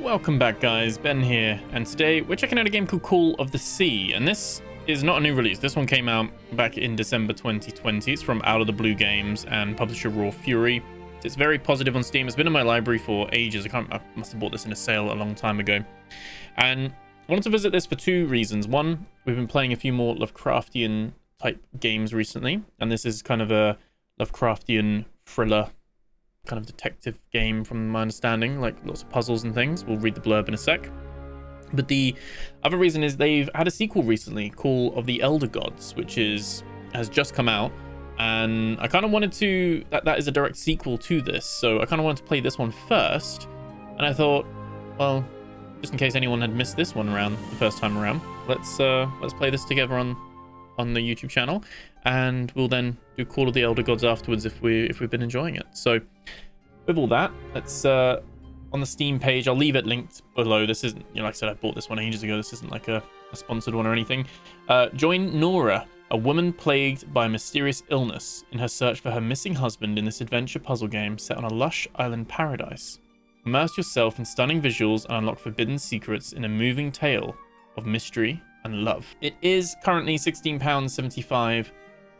Welcome back, guys. Ben here, and today we're checking out a game called Call of the Sea, and this is not a new release. This one came out back in December 2020. It's from Out of the Blue Games and publisher Raw Fury. It's very positive on Steam. It's been in my library for ages. I must have bought this in a sale a long time ago, and I wanted to visit this for two reasons. One, we've been playing a few more Lovecraftian type games recently, and this is kind of a Lovecraftian thriller kind of detective game from my understanding, like lots of puzzles and things. We'll read the blurb in a sec. But the other reason is they've had a sequel recently, Call of the Elder Gods, which has just come out, and I kind of wanted to that is a direct sequel to this, so I kind of wanted to play this one first, and I thought, well, just in case anyone had missed this one around the first time around, let's play this together on the YouTube channel, and we'll then do Call of the Elder Gods afterwards if we've been enjoying it. So with all that, let's on the Steam page, I'll leave it linked below. This isn't, like I said, I bought this one ages ago. This isn't like a sponsored one or anything. Join Norah, a woman plagued by a mysterious illness, in her search for her missing husband in this adventure puzzle game set on a lush island paradise. Immerse yourself in stunning visuals and unlock forbidden secrets in a moving tale of mystery and love. It is currently £16.75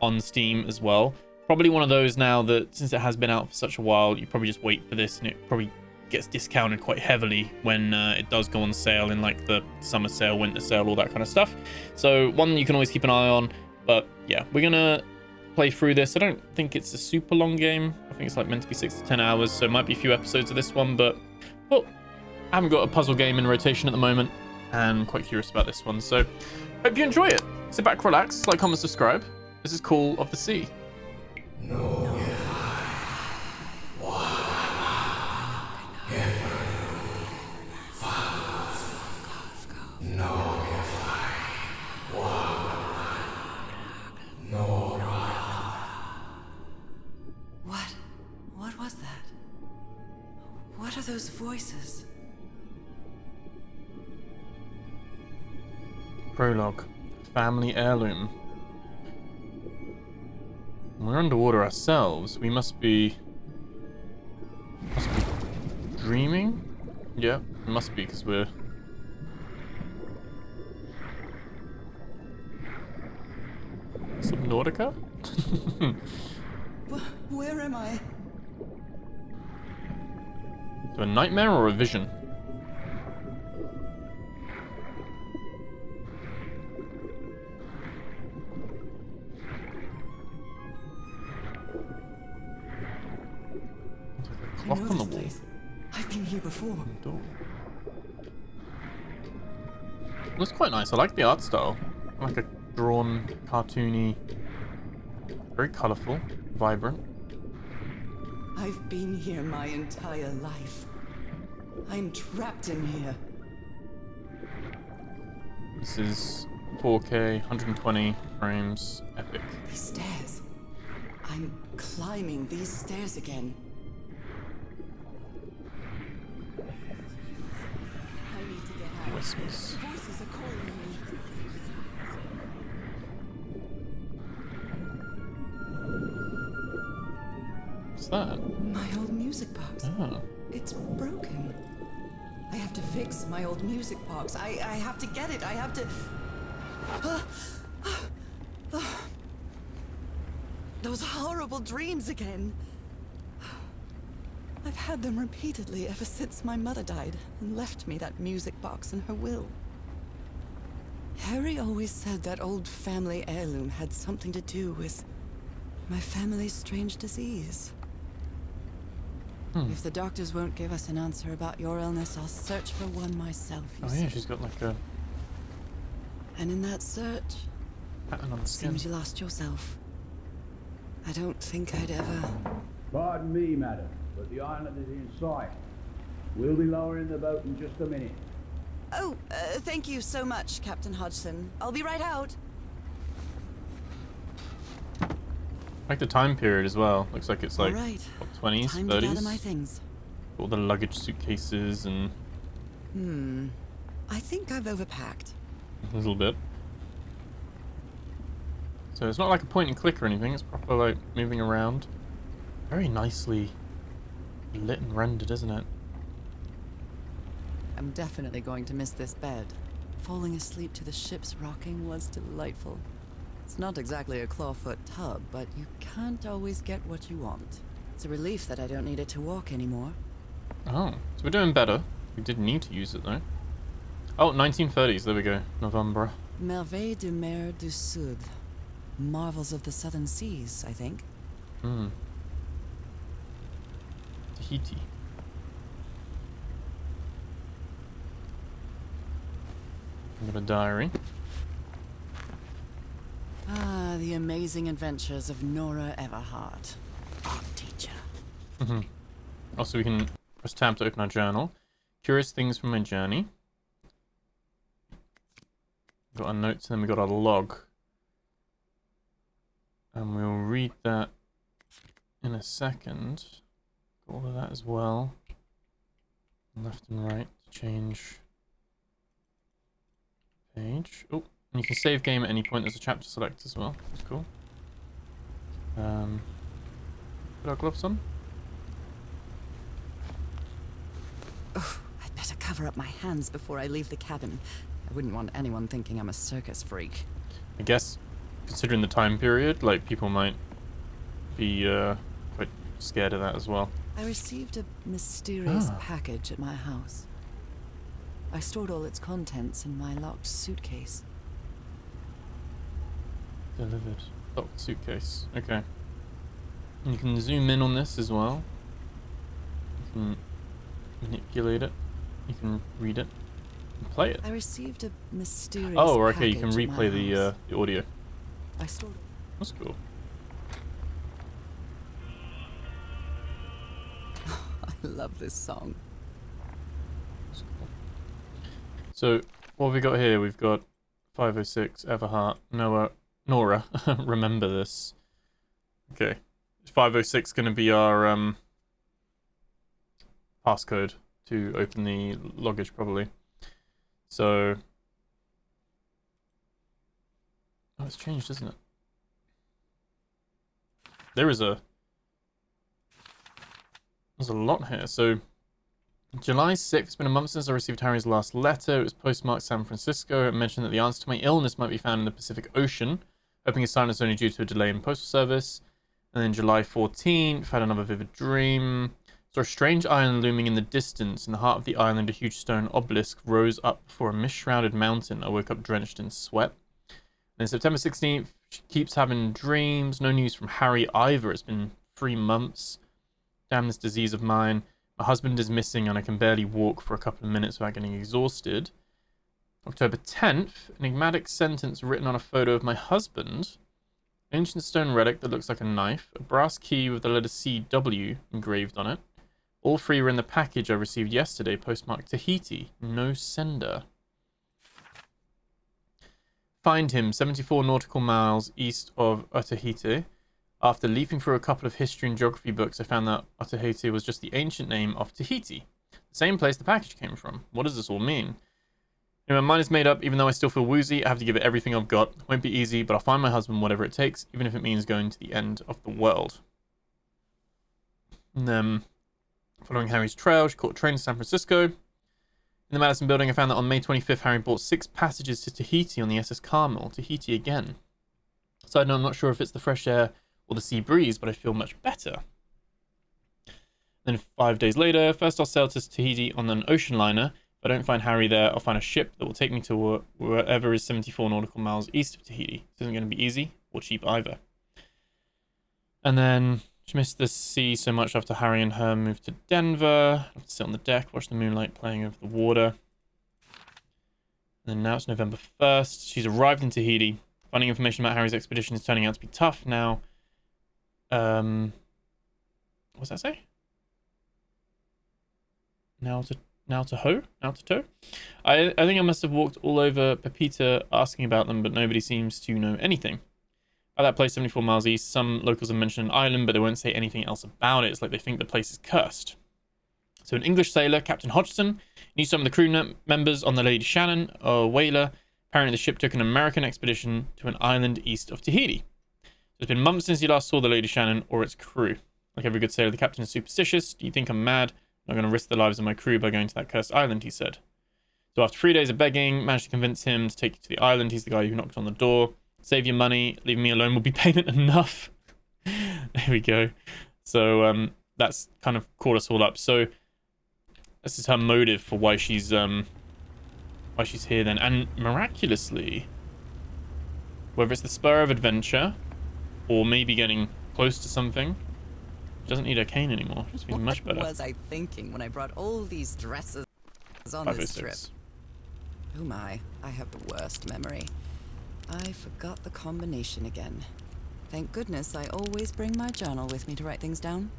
on Steam as well. Probably one of those now that, since it has been out for such a while, you probably just wait for this, and it probably gets discounted quite heavily when it does go on sale in like the summer sale, winter sale, all that kind of stuff. So one you can always keep an eye on. But yeah, we're gonna play through this. I don't think it's a super long game. I think it's like meant to be 6 to 10 hours, so it might be a few episodes of this one, but well, I haven't got a puzzle game in rotation at the moment, and I'm quite curious about this one. So hope you enjoy it. Sit back, relax, like, comment, subscribe. This is Call of the Sea. What was that? What are those voices? Prologue, family heirloom. We're underwater ourselves. We must be dreaming? Yeah, it must be, because we're Subnautica? Where am I? To a nightmare or a vision? I know this place. I've been here before. Looks quite nice. I like the art style. Like a drawn, cartoony, very colourful, vibrant. I've been here my entire life. I'm trapped in here. This is 4K, 120 frames, epic. These stairs. I'm climbing these stairs again. I need to get out. Whispers. Voices are calling me. What's that? My old music box. Oh. It's broken. I have to fix my old music box. I have to get it. I have to... Those horrible dreams again. I've had them repeatedly ever since my mother died and left me that music box in her will. Harry always said that old family heirloom had something to do with my family's strange disease. If the doctors won't give us an answer about your illness, I'll search for one myself, you see. Yeah, she's got like a And in that search, pattern on the skin. seems you lost yourself. I don't think I'd ever... Pardon me, madam, but the island is in sight. We'll be lowering the boat in just a minute. Oh, thank you so much, Captain Hodgson. I'll be right out. I like the time period as well. Looks like it's like All right. what, 20s, Time to gather my 30s. things. All the luggage suitcases and I think I've overpacked. a little bit. So it's not like a point and click or anything. It's proper like moving around. Very nicely lit and rendered, isn't it? I'm definitely going to miss this bed. Falling asleep to the ship's rocking was delightful. It's not exactly a clawfoot tub, but you can't always get what you want. It's a relief that I don't need it to walk anymore. Oh, so we're doing better. We did need to use it though. Oh, 1930s, there we go. November. Merveilles de mer du Sud. Marvels of the Southern Seas, I think. Hmm. Tahiti. I've got a diary. Ah, the amazing adventures of Norah Everhart, art teacher. Mm-hmm. Also, we can press tab to open our journal. Curious things from my journey. Got our notes, and then we got our log. And we'll read that in a second. Got all of that as well. Left and right to change page. Oh, and you can save game at any point. There's a chapter select as well. That's cool. Put our gloves on. Oh, I'd better cover up my hands before I leave the cabin. I wouldn't want anyone thinking I'm a circus freak. I guess, considering the time period, like, people might be quite scared of that as well. I received a mysterious package at my house. I stored all its contents in my locked suitcase. Delivered. Locked suitcase. Okay. You can zoom in on this as well. You can manipulate it. You can read it. And play it. I received a mysterious Oh, okay. You can package at my replay house. the audio. I stored it. That's cool. I love this song. That's cool. So, what have we got here? We've got 506, Everhart, Norah. Remember this. Okay. 506 going to be our passcode to open the luggage, probably. So, oh, it's changed, isn't it? There's a lot here. So, July 6th, it's been a month since I received Harry's last letter. It was postmarked San Francisco. It mentioned that the answer to my illness might be found in the Pacific Ocean, hoping his silence only due to a delay in postal service. And then July 14th, had another vivid dream. Saw a strange island looming in the distance. In the heart of the island, a huge stone obelisk rose up before a mist-shrouded mountain. I woke up drenched in sweat. And then September 16th, she keeps having dreams. No news from Harry either. It's been 3 months. Damn this disease of mine. My husband is missing and I can barely walk for a couple of minutes without getting exhausted. October 10th, enigmatic sentence written on a photo of my husband. Ancient stone relic that looks like a knife. A brass key with the letter CW engraved on it. All 3 were in the package I received yesterday, postmarked Tahiti. No sender. Find him 74 nautical miles east of Otaheite. After leafing through a couple of history and geography books, I found that Otaheite was just the ancient name of Tahiti. The same place the package came from. What does this all mean? My mind is made up. Even though I still feel woozy, I have to give it everything I've got. It won't be easy, but I'll find my husband whatever it takes, even if it means going to the end of the world. And then, following Harry's trail, she caught a train to San Francisco. In the Madison building, I found that on May 25th, Harry bought 6 passages to Tahiti on the SS Carmel. Tahiti again. Side note, I'm not sure if it's the fresh air or the sea breeze, but I feel much better. Then 5 days later, first I'll sail to Tahiti on an ocean liner. If I don't find Harry there, I'll find a ship that will take me to wherever is 74 nautical miles east of Tahiti. This isn't going to be easy or cheap either. And then she missed the sea so much after Harry and her moved to Denver. I have to sit on the deck, watch the moonlight playing over the water. And then now it's November 1st. She's arrived in Tahiti. Finding information about Harry's expedition is turning out to be tough now. What does that say? Now to toe? I think I must have walked all over Pepita asking about them, but nobody seems to know anything. At that place 74 miles east, some locals have mentioned an island, but they won't say anything else about it. It's like they think the place is cursed. So an English sailor, Captain Hodgson, knew some of the crew members on the Lady Shannon, a whaler. Apparently the ship took an American expedition to an island east of Tahiti. It's been months since he last saw the Lady Shannon or its crew. Like every good sailor, the captain is superstitious. Do you think I'm mad? I'm not going to risk the lives of my crew by going to that cursed island, he said. So after 3 days of begging, managed to convince him to take you to the island. He's the guy who knocked on the door. Save your money, leave me alone will be payment enough. There we go. So that's kind of caught us all up. So this is her motive for why she's here then. And miraculously, whether it's the spur of adventure or maybe getting close to something, she doesn't need her cane anymore. She's feeling much better. What was I thinking when I brought all these dresses on this trip? 506. Oh my, I have the worst memory. I forgot the combination again. Thank goodness I always bring my journal with me to write things down.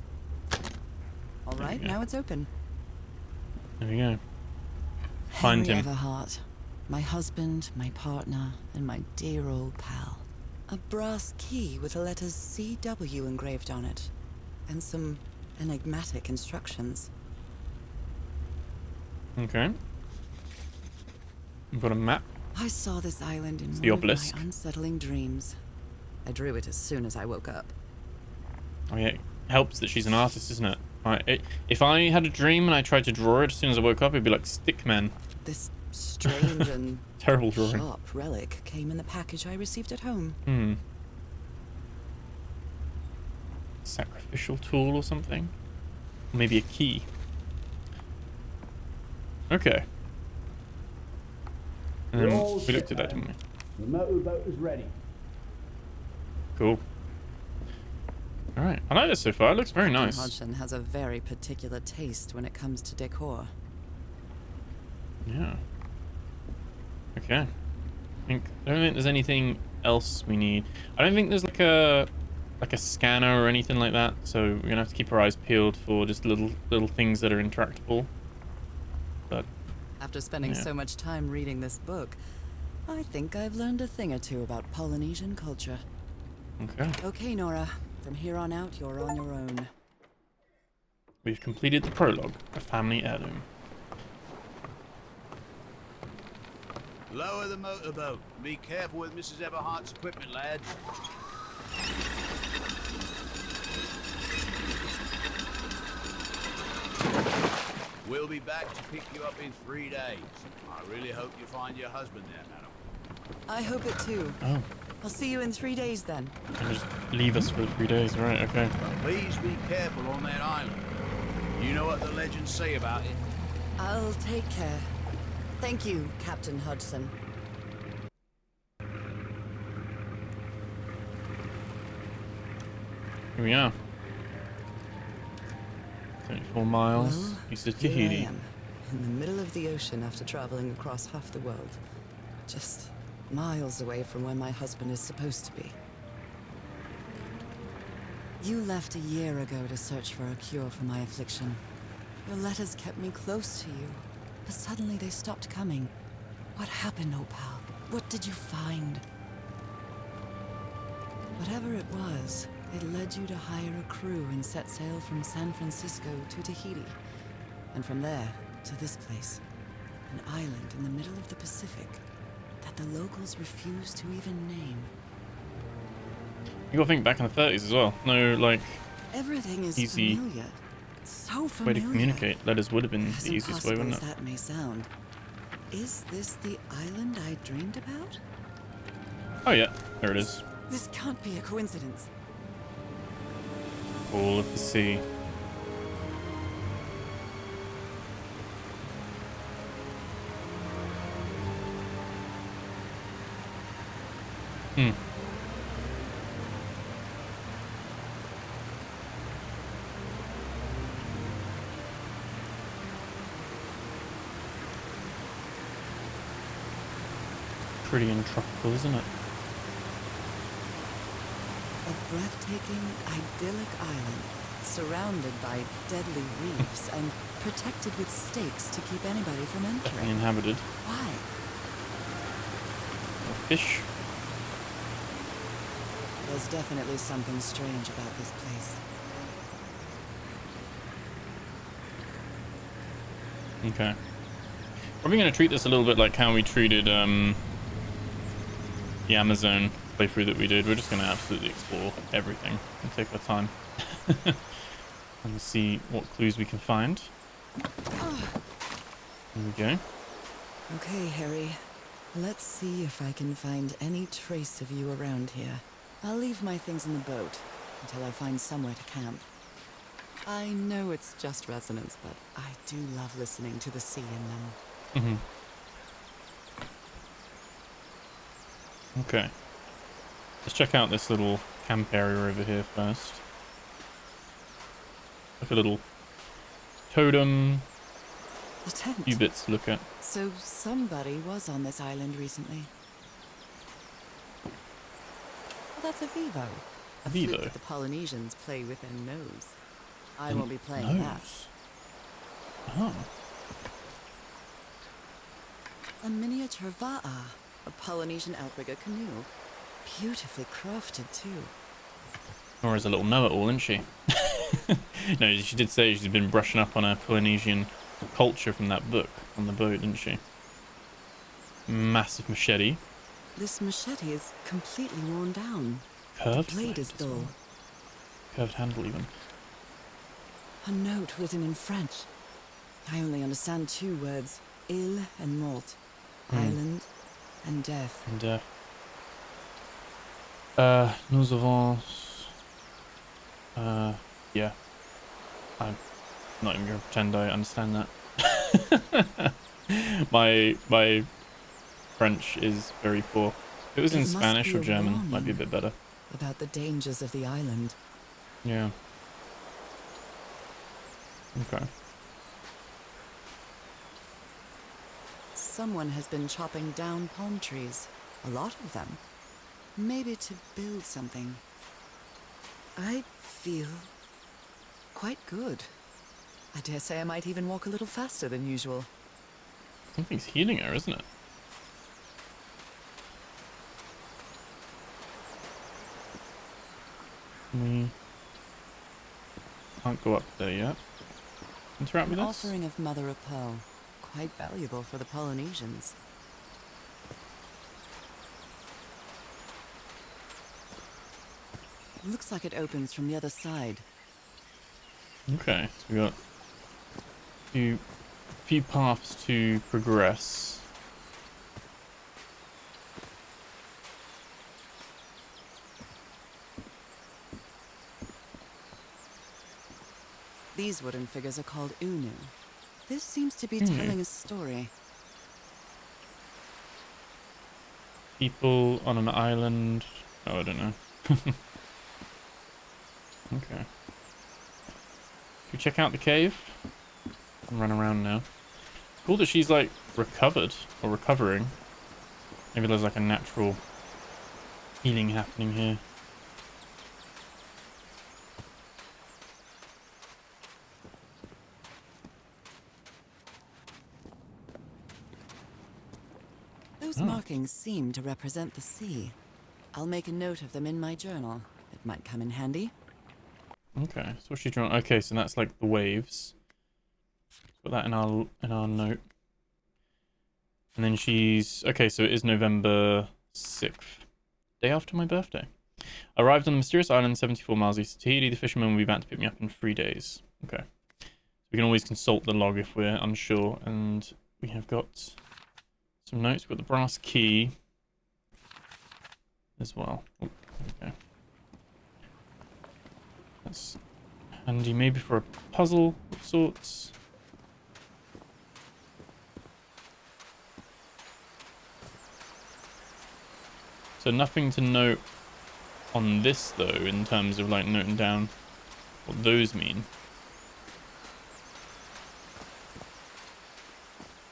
All right, now it's open. There we go. Find him. Everhart, my husband, my partner, and my dear old pal. A brass key with the letters CW engraved on it, and some enigmatic instructions. Okay. We've got a map. I saw this island in the one of obelisk. my unsettling dreams. I drew it as soon as I woke up. Oh yeah, it helps that she's an artist, isn't it? Right. If I had a dream and I tried to draw it as soon as I woke up, it'd be like Stickman. This strange and Terrible drawing. sharp relic came in the package I received at home. Sacrificial tool or something? Maybe a key. Okay. We're all We looked set, at that, didn't then. we? The motorboat is ready. Cool. Alright, I like this so far. It looks very nice. Hodgson has a very particular taste when it comes to decor. Yeah. Okay. I don't think there's anything else we need. I don't think there's like a scanner or anything like that, so we're gonna have to keep our eyes peeled for just little things that are interactable. But After spending so much time reading this book, I think I've learned a thing or two about Polynesian culture. okay. Okay, Norah. From here on out, you're on your own. We've completed the prologue, a family heirloom. Lower the motorboat. Be careful with Mrs. Everhart's equipment, lads. We'll be back to pick you up in 3 days. I really hope you find your husband there, madam. I hope it too. Oh, I'll see you in 3 days then. and just leave us for 3 days, right? Okay. Please be careful on that island. You know what the legends say about it. I'll take care. Thank you, Captain Hodgson. Here we are. 74 miles Well, east of here I Tahiti. am, in the middle of the ocean after traveling across half the world. Just miles away from where my husband is supposed to be. You left a year ago to search for a cure for my affliction. Your letters kept me close to you, but suddenly they stopped coming. What happened, Opal? What did you find? Whatever it was, it led you to hire a crew and set sail from San Francisco to Tahiti. And from there, to this place. An island in the middle of the Pacific that the locals refuse to even name. You gotta think back in the 30s as well. No, like, Everything is easy familiar. It's so way familiar. to communicate. Letters would have been As the easiest way, impossible wouldn't as it? that may sound, is this the island I dreamed about? Oh yeah, there it is. This can't be a coincidence. All of the sea. Pretty and tropical, isn't it? A breathtaking, idyllic island, surrounded by deadly reefs and protected with stakes to keep anybody from Definitely entering. inhabited. Why? Fish. There's definitely something strange about this place. Okay. Probably going to treat this a little bit like how we treated the Amazon playthrough that we did. We're just going to absolutely explore everything and take our time and see what clues we can find. There we go. Okay, Harry. Let's see if I can find any trace of you around here. I'll leave my things in the boat until I find somewhere to camp. I know it's just resonance, but I do love listening to the sea in them. Okay. Let's check out this little camp area over here first. Like a little totem. The tent. Few bits to look at. So somebody was on this island recently. Well, that's a Vivo. A Vivo? flute that the Polynesians play with their nose. I won't be playing that. Oh. A miniature va'a, a Polynesian outrigger canoe. Beautifully crafted, too. Nora's a little know-it-all, isn't she? No, she did say she's been brushing up on her Polynesian culture from that book on the boat, didn't she? Massive machete. This machete is completely worn down. Curved The blade is dull. well. Curved handle, even. A note written in French. I only understand 2 words. Île and mort. Island and death. And, nous avons... yeah. I'm not even going to pretend I understand that. my French is very poor. If it was in It must Spanish be or a German, warning might be a bit better. about the dangers of the island. Yeah. Okay. Someone has been chopping down palm trees. A lot of them. Maybe to build something. I feel quite good. I dare say I might even walk a little faster than usual. Something's healing her, isn't it? We can't go up there yet. Interact with An us? offering of mother of pearl. Quite valuable for the Polynesians. Looks like it opens from the other side. Okay, so we got a few paths to progress. These wooden figures are called unu. This seems to be telling a story. People on an island. Oh, I don't know. Okay. Should we check out the cave? And run around now. Cool that she's like recovered or recovering. Maybe there's like a natural healing happening here. Those markings seem to represent the sea. I'll make a note of them in my journal. It might come in handy. Okay, so what's she drawn? Okay, so that's like the waves. Put that in our note. And then she's okay, so it is November 6th. Day after my birthday. Arrived on the mysterious island 74 miles east of Tahiti. The fisherman will be back to pick me up in 3 days. Okay. We can always consult the log if we're unsure. And we have got some notes. We've got the brass key as well. Oh, okay. That's handy maybe for a puzzle of sorts. So nothing to note on this though, in terms of like noting down what those mean.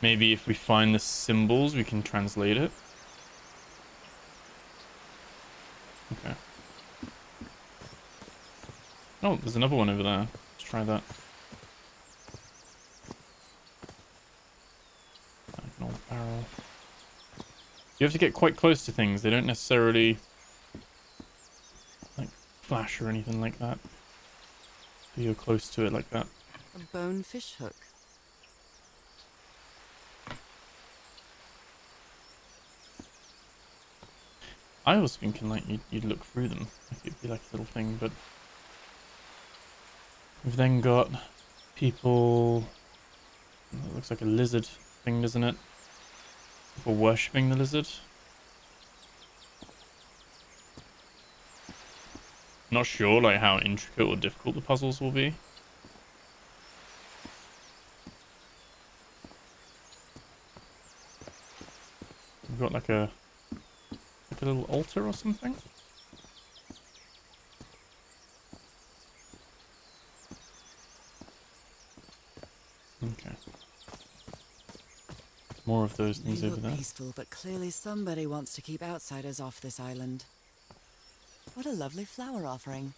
Maybe if we find the symbols, we can translate it. Okay. Oh, there's another one over there. Let's try that. Like an old barrel. You have to get quite close to things. They don't necessarily like flash or anything like that. If you're close to it like that. A bone fish hook. I was thinking like you'd look through them. Like it'd be like a little thing, but we've then got people. It looks like a lizard thing, doesn't it? for worshipping the lizard. Not sure like how intricate or difficult the puzzles will be. We've got like a little altar or something. Okay. More of those things over there. Peaceful, but clearly somebody wants to keep outsiders off this island. What a lovely flower offering.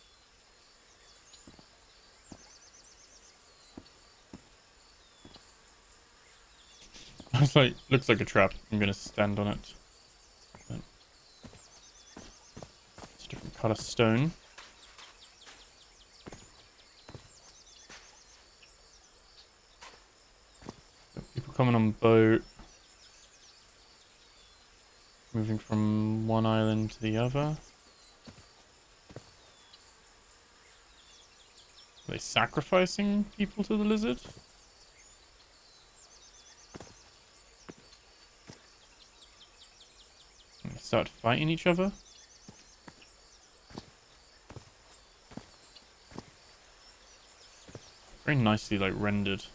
It's like, looks like a trap. I'm gonna stand on it. But it's a different color stone. Got people coming on boat. Moving from one island to the other. Are they sacrificing people to the lizard? And they start fighting each other? Very nicely like rendered.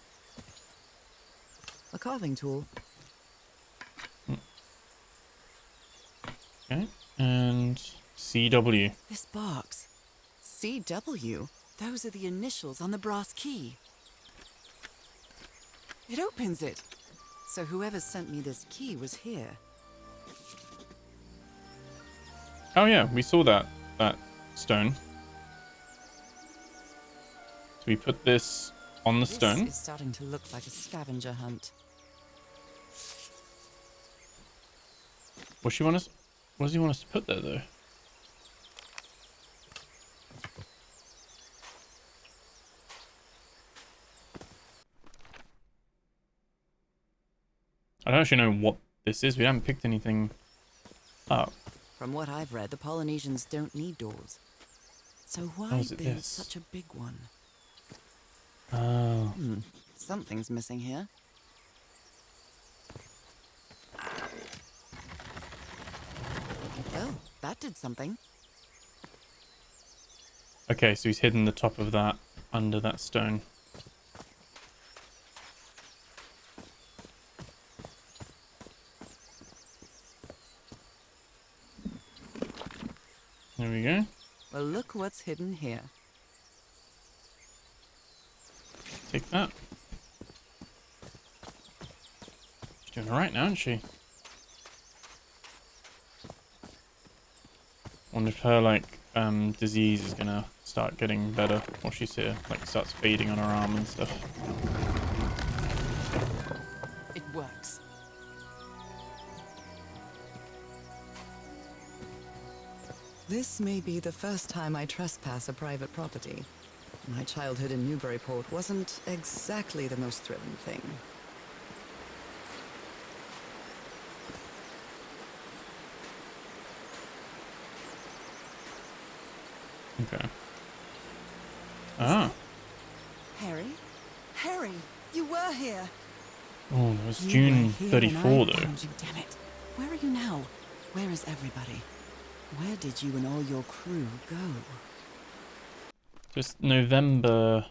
A carving tool. Okay, and CW. This box. CW? Those are the initials on the brass key. It opens it. So whoever sent me this key was here. Oh yeah, we saw that stone. So we put this on the stone. This is starting to look like a scavenger hunt. What does he want us to put there though? I don't actually know what this is. We haven't picked anything up. From what I've read, the Polynesians don't need doors. So why Oh, is it build this? such a big one? Oh. Something's missing here. Well, that did something. Okay, so he's hidden the top of that under that stone. There we go. Well, look what's hidden here. Take that. She's doing alright now, isn't she? Wonder if her like disease is gonna start getting better while she's here, like starts fading on her arm and stuff. It works. This may be the first time I trespass a private property. My childhood in Newburyport wasn't exactly the most thrilling thing. Okay. Ah. Harry? Harry, you were here! Oh, it was You June were here 34 when I though. found you, damn it. Where are you now? Where is everybody? Where did you and all your crew go? Just November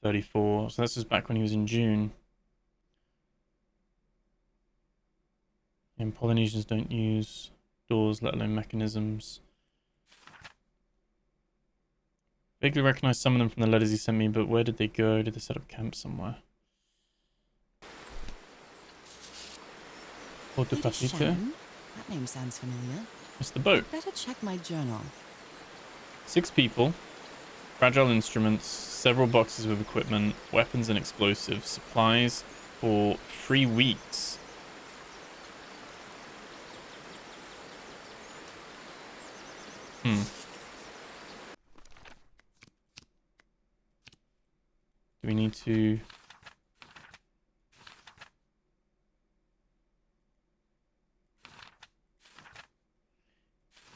34. So this was back when he was in June. And Polynesians don't use doors, let alone mechanisms. Vaguely recognize some of them from the letters he sent me, but where did they go? Did they set up camp somewhere? Port Lady Papite. Shannon? That name sounds familiar. It's the boat. Better check my journal. 6 people, fragile instruments, several boxes with equipment, weapons and explosives, supplies for 3 weeks. Do we need to...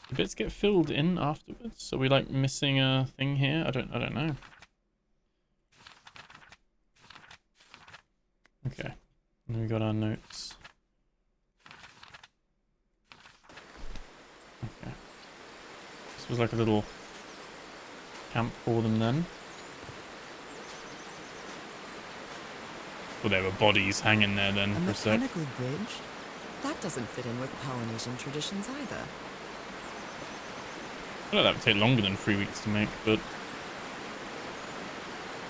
Do bits get filled in afterwards? Are we like missing a thing here? I don't know. Okay. And we got our notes. Okay. This was like a little camp for them then. Well, there were bodies hanging there then for a sec. Mechanical bridge? That doesn't fit in with Polynesian traditions either. I feel like that would take longer than 3 weeks to make, but...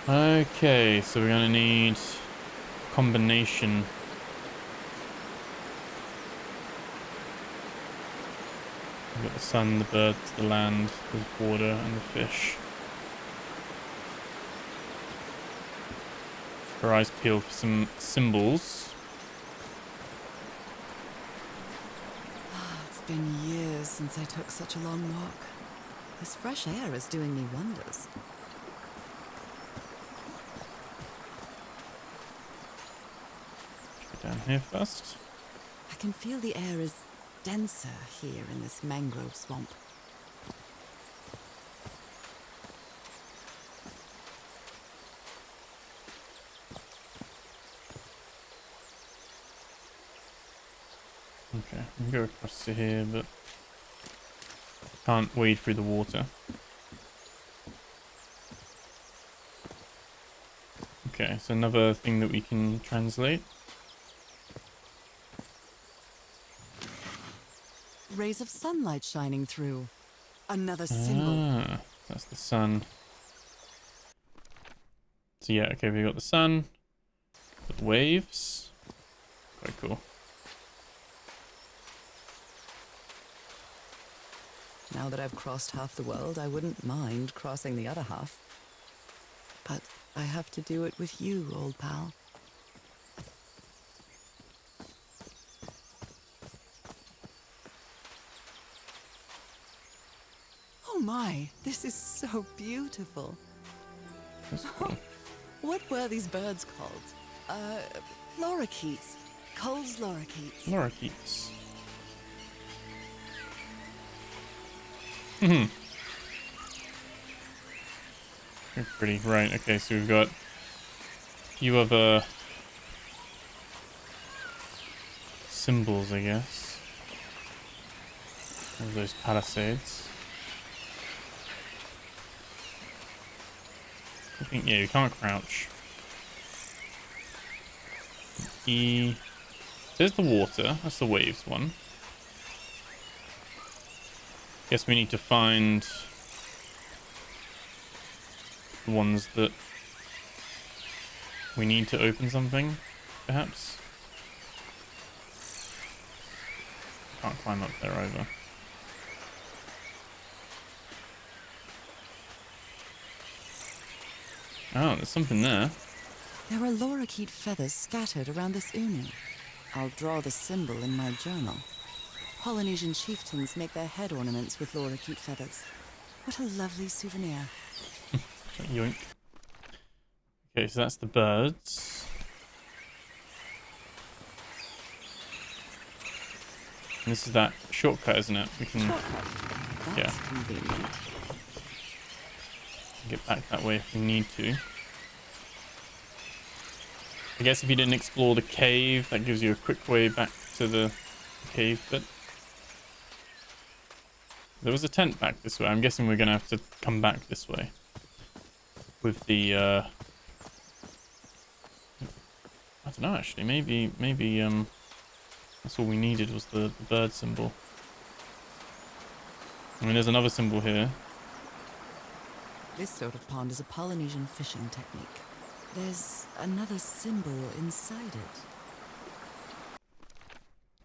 Okay, so we're gonna need a combination. We've got the sun, the birds, the land, the water, and the fish. Her eyes peeled for some symbols. It's been years since I took such a long walk. This fresh air is doing me wonders. Go down here first. I can feel the air is denser here in this mangrove swamp. Okay, we can go across to here, but can't wade through the water. Okay, so another thing that we can translate. Rays of sunlight shining through. Another symbol. Ah, that's the sun. So yeah, okay, we got the sun, the waves. Quite cool. Now that I've crossed half the world, I wouldn't mind crossing the other half. But I have to do it with you, old pal. Oh my, this is so beautiful. That's cool. What were these birds called? Lorikeets. Cole's lorikeets. Lorikeets. Very pretty. Right, okay, so we've got a few other symbols, I guess, of those palisades. I think, yeah, you can't crouch. There's the water. That's the waves one. Guess we need to find the ones that we need to open something, perhaps. Can't climb up there either. Oh, there's something there. There are lorikeet feathers scattered around this uni. I'll draw the symbol in my journal. Polynesian chieftains make their head ornaments with lorikeet feathers. What a lovely souvenir. Yoink. Okay, so that's the birds. And this is that shortcut, isn't it? We can That's convenient. get back that way if we need to. I guess if you didn't explore the cave, that gives you a quick way back to the cave bit. There was a tent back this way. I'm guessing we're going to have to come back this way. With the, I don't know actually, maybe, that's all we needed was the bird symbol. I mean, there's another symbol here. This sort of pond is a Polynesian fishing technique. There's another symbol inside it.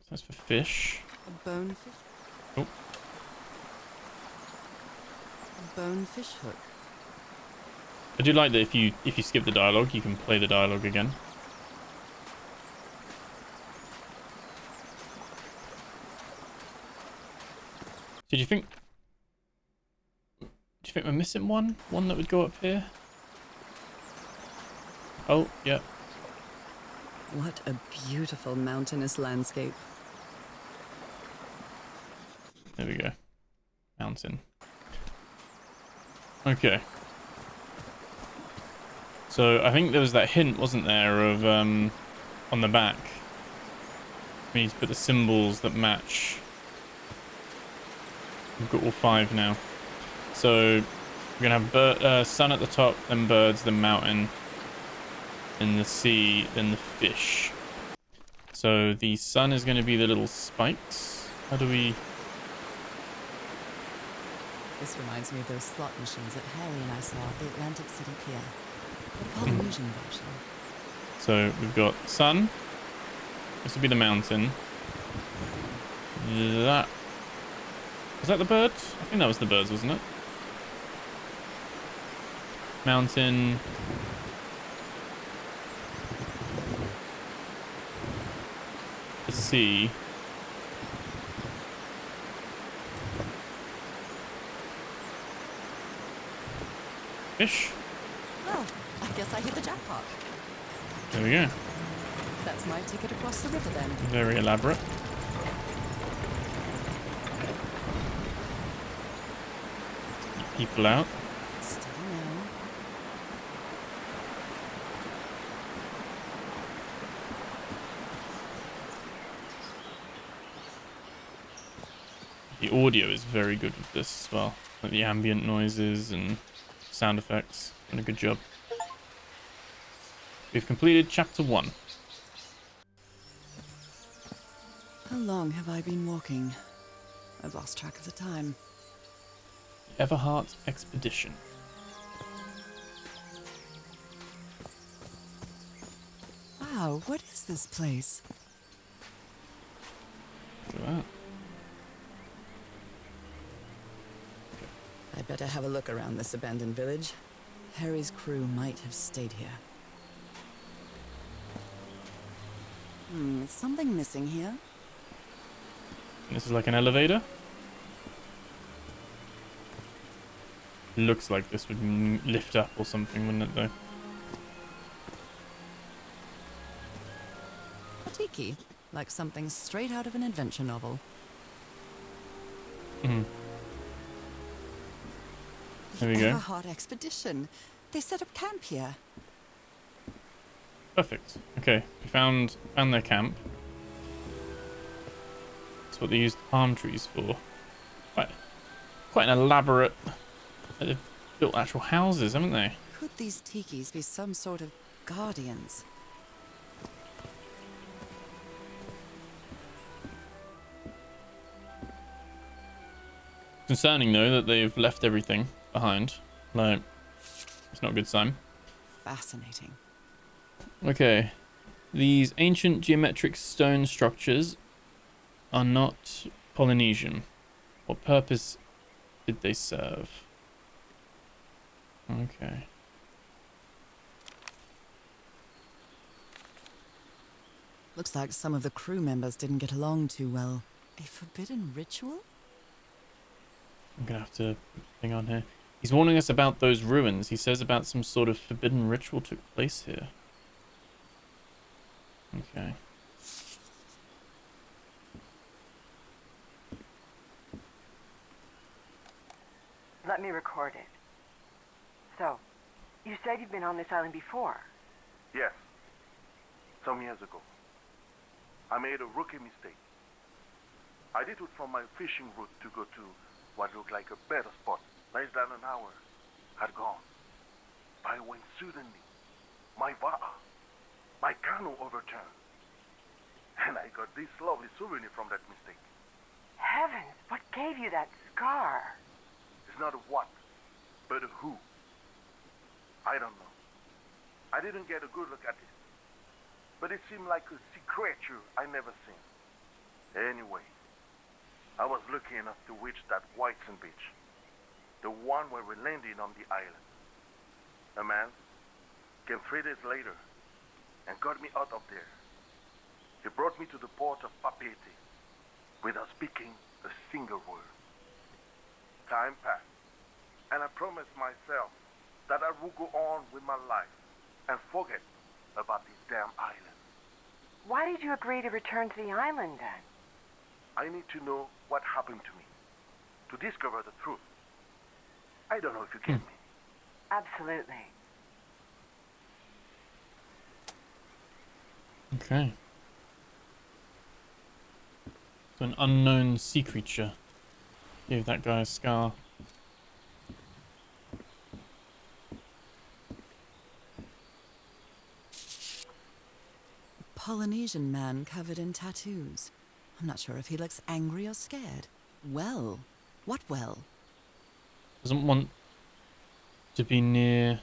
So that's for fish. A bonefish? Oh. A bonefish hook. I do like that if you skip the dialogue, you can play the dialogue again. Do you think we're missing one? One that would go up here? Oh, yeah. What a beautiful mountainous landscape. There we go. Mountain. Okay. So I think there was that hint, wasn't there, of on the back. We need to put the symbols that match. We've got all 5 now. So we're going to have sun at the top, then birds, then mountain, then the sea, then the fish. So the sun is going to be the little spikes. How do we... This reminds me of those slot machines that Harry and I saw at the Atlantic City Pier. The Polynesian version. So we've got sun. This would be the mountain. That... Was that the bird? I think that was the birds, wasn't it? Mountain. The sea. Fish. Well, I guess I hit the jackpot. There we go. That's my ticket across the river then. Very elaborate. People out. Steady now. The audio is very good with this as well. Like the ambient noises and sound effects. Done a good job. We've completed chapter 1. How long have I been walking? I've lost track of the time. Everheart Expedition. Wow, what is this place? Look at that. I better have a look around this abandoned village. Harry's crew might have stayed here. Is something missing here? This is like an elevator. Looks like this would lift up or something, wouldn't it, though? A tiki, like something straight out of an adventure novel. Hmm. There we go. Everheart Expedition. They set up camp here. Perfect. Okay, we found their camp. That's what they used palm trees for. Quite an elaborate... They've built actual houses, haven't they? Could these tikis be some sort of guardians? Concerning, though, that they've left everything behind. Like, it's not a good sign. Fascinating. Okay. These ancient geometric stone structures are not Polynesian. What purpose did they serve? Okay. Looks like some of the crew members didn't get along too well. A forbidden ritual? I'm gonna have to hang on here. He's warning us about those ruins. He says about some sort of forbidden ritual took place here. Okay. Let me record it. So, you said you've been on this island before. Yes. Some years ago. I made a rookie mistake. I did it from my fishing route to go to what looked like a better spot. Less than an hour had gone. But when suddenly, my canoe overturned. And I got this lovely souvenir from that mistake. Heavens, what gave you that scar? It's not a what, but a who. I don't know. I didn't get a good look at it. But it seemed like a sea creature I never seen. Anyway, I was lucky enough to reach that white sand beach. The one where we landed on the island. A man came 3 days later and got me out of there. He brought me to the port of Papeete without speaking a single word. Time passed, and I promised myself that I would go on with my life and forget about this damn island. Why did you agree to return to the island then? I need to know what happened to me, to discover the truth. I don't know if you get me. Absolutely. Okay. So an unknown sea creature gave that guy a scar. Polynesian man covered in tattoos. I'm not sure if he looks angry or scared. Well, what well? Doesn't want to be near...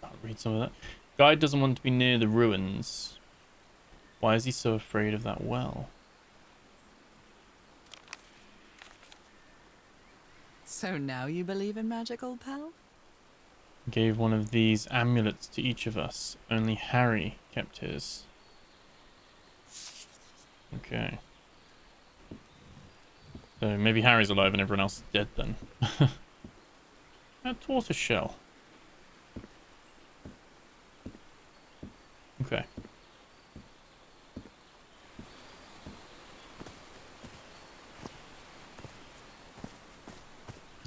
I'll read some of that. Guy doesn't want to be near the ruins. Why is he so afraid of that well? So now you believe in magic, old pal? Gave one of these amulets to each of us. Only Harry kept his. Okay. So maybe Harry's alive and everyone else is dead then. A tortoise shell. Okay.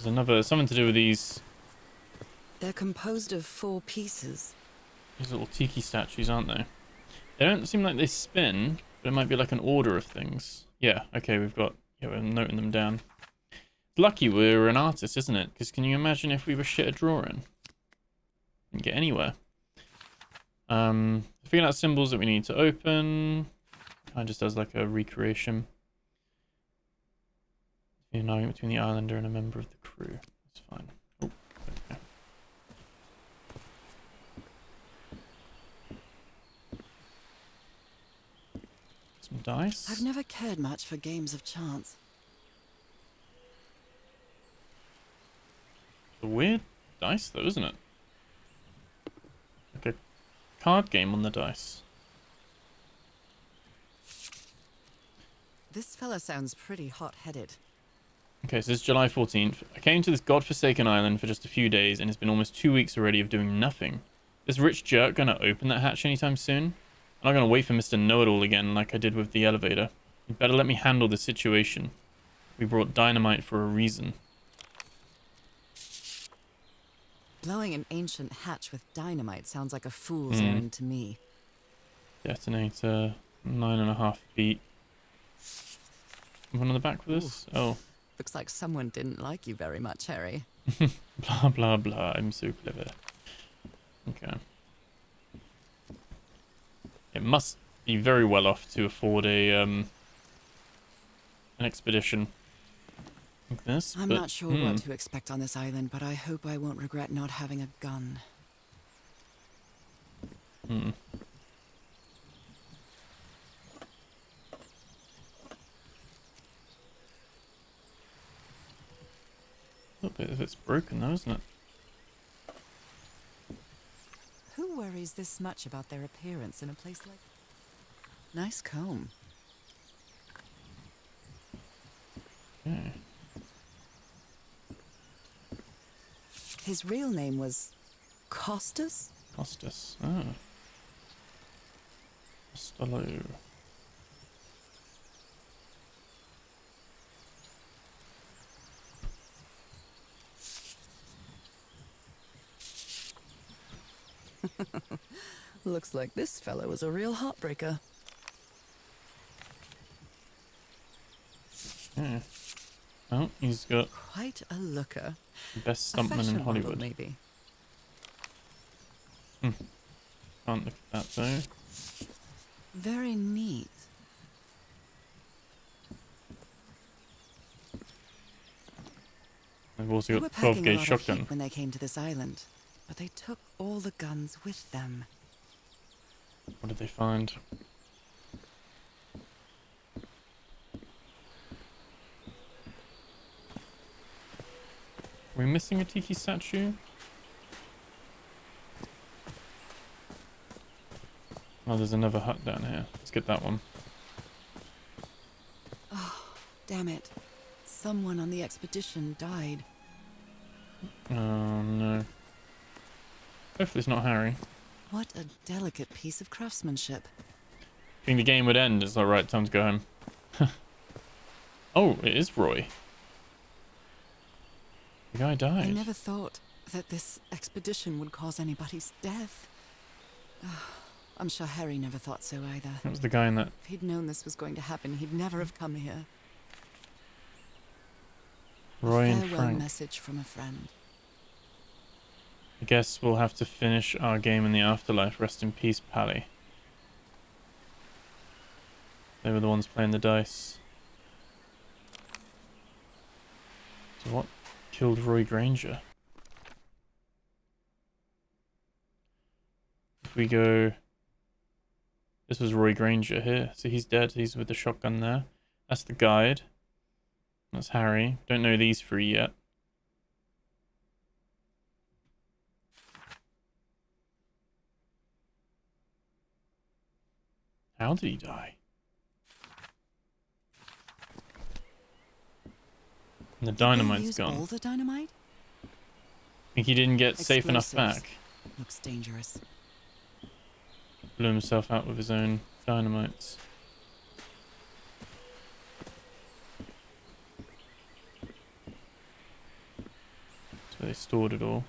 There's something to do with these They're composed of 4 pieces. little tiki statues, aren't they? They don't seem like they spin, but it might be like an order of things. Yeah, okay, we're noting them down. Lucky we're an artist, isn't it? Because can you imagine if we were shit at drawing? Didn't get anywhere. Figuring out symbols that we need to open. Kind of just does like a recreation. An argument between the islander and a member of the crew. That's fine. Oh, okay. Some dice. I've never cared much for games of chance. It's a weird dice though, isn't it? Like a card game on the dice. This fella sounds pretty hot-headed. Okay, so it's July 14th. I came to this godforsaken island for just a few days, and it's been almost 2 weeks already of doing nothing. This rich jerk gonna open that hatch anytime soon? I'm not gonna wait for Mr. Know-It-All again like I did with the elevator. You'd better let me handle the situation. We brought dynamite for a reason. Blowing an ancient hatch with dynamite sounds like a fool's errand to me. Detonator, 9.5 feet. One on the back for this? Ooh. Oh. Looks like someone didn't like you very much, Harry. Blah, blah, blah. I'm so clever. Okay. It must be very well off to afford a an expedition like this. I'm not sure what to expect on this island, but I hope I won't regret not having a gun. A little bit of it's broken though, isn't it? Who worries this much about their appearance in a place like... Nice comb. Okay. His real name was... Costas? Costas. Oh. Costello. Looks like this fellow was a real heartbreaker. Yeah. Oh, he's got Quite a looker. the best A stuntman in fashion model, Hollywood. maybe. Can't look at that though. Very neat. I've also They got were 12 packing a gauge lot of shotgun. heat when they came to this island, but they took all the guns with them. What did they find? Are we missing a tiki statue? Oh, there's another hut down here. Let's get that one. Damn it. Someone on the expedition died. Oh no. Hopefully it's not Harry. What a delicate piece of craftsmanship. I think the game would end. It's alright, time to go home. Oh, it is Roy. The guy died. I never thought that this expedition would cause anybody's death. I'm sure Harry never thought so either. That was the guy in that. If he'd known this was going to happen, he'd never have come here. Roy A and farewell Frank. message from a friend. I guess we'll have to finish our game in the afterlife. Rest in peace, Pally. They were the ones playing the dice. So what killed Roy Granger? If we go... This was Roy Granger here. So he's dead. He's with the shotgun there. That's the guide. That's Harry. Don't know these three yet. How did he die? And the dynamite's gone. All the dynamite? I think he didn't get safe enough Explosives. back. Looks dangerous. Blew himself out with his own dynamites. So they stored it all.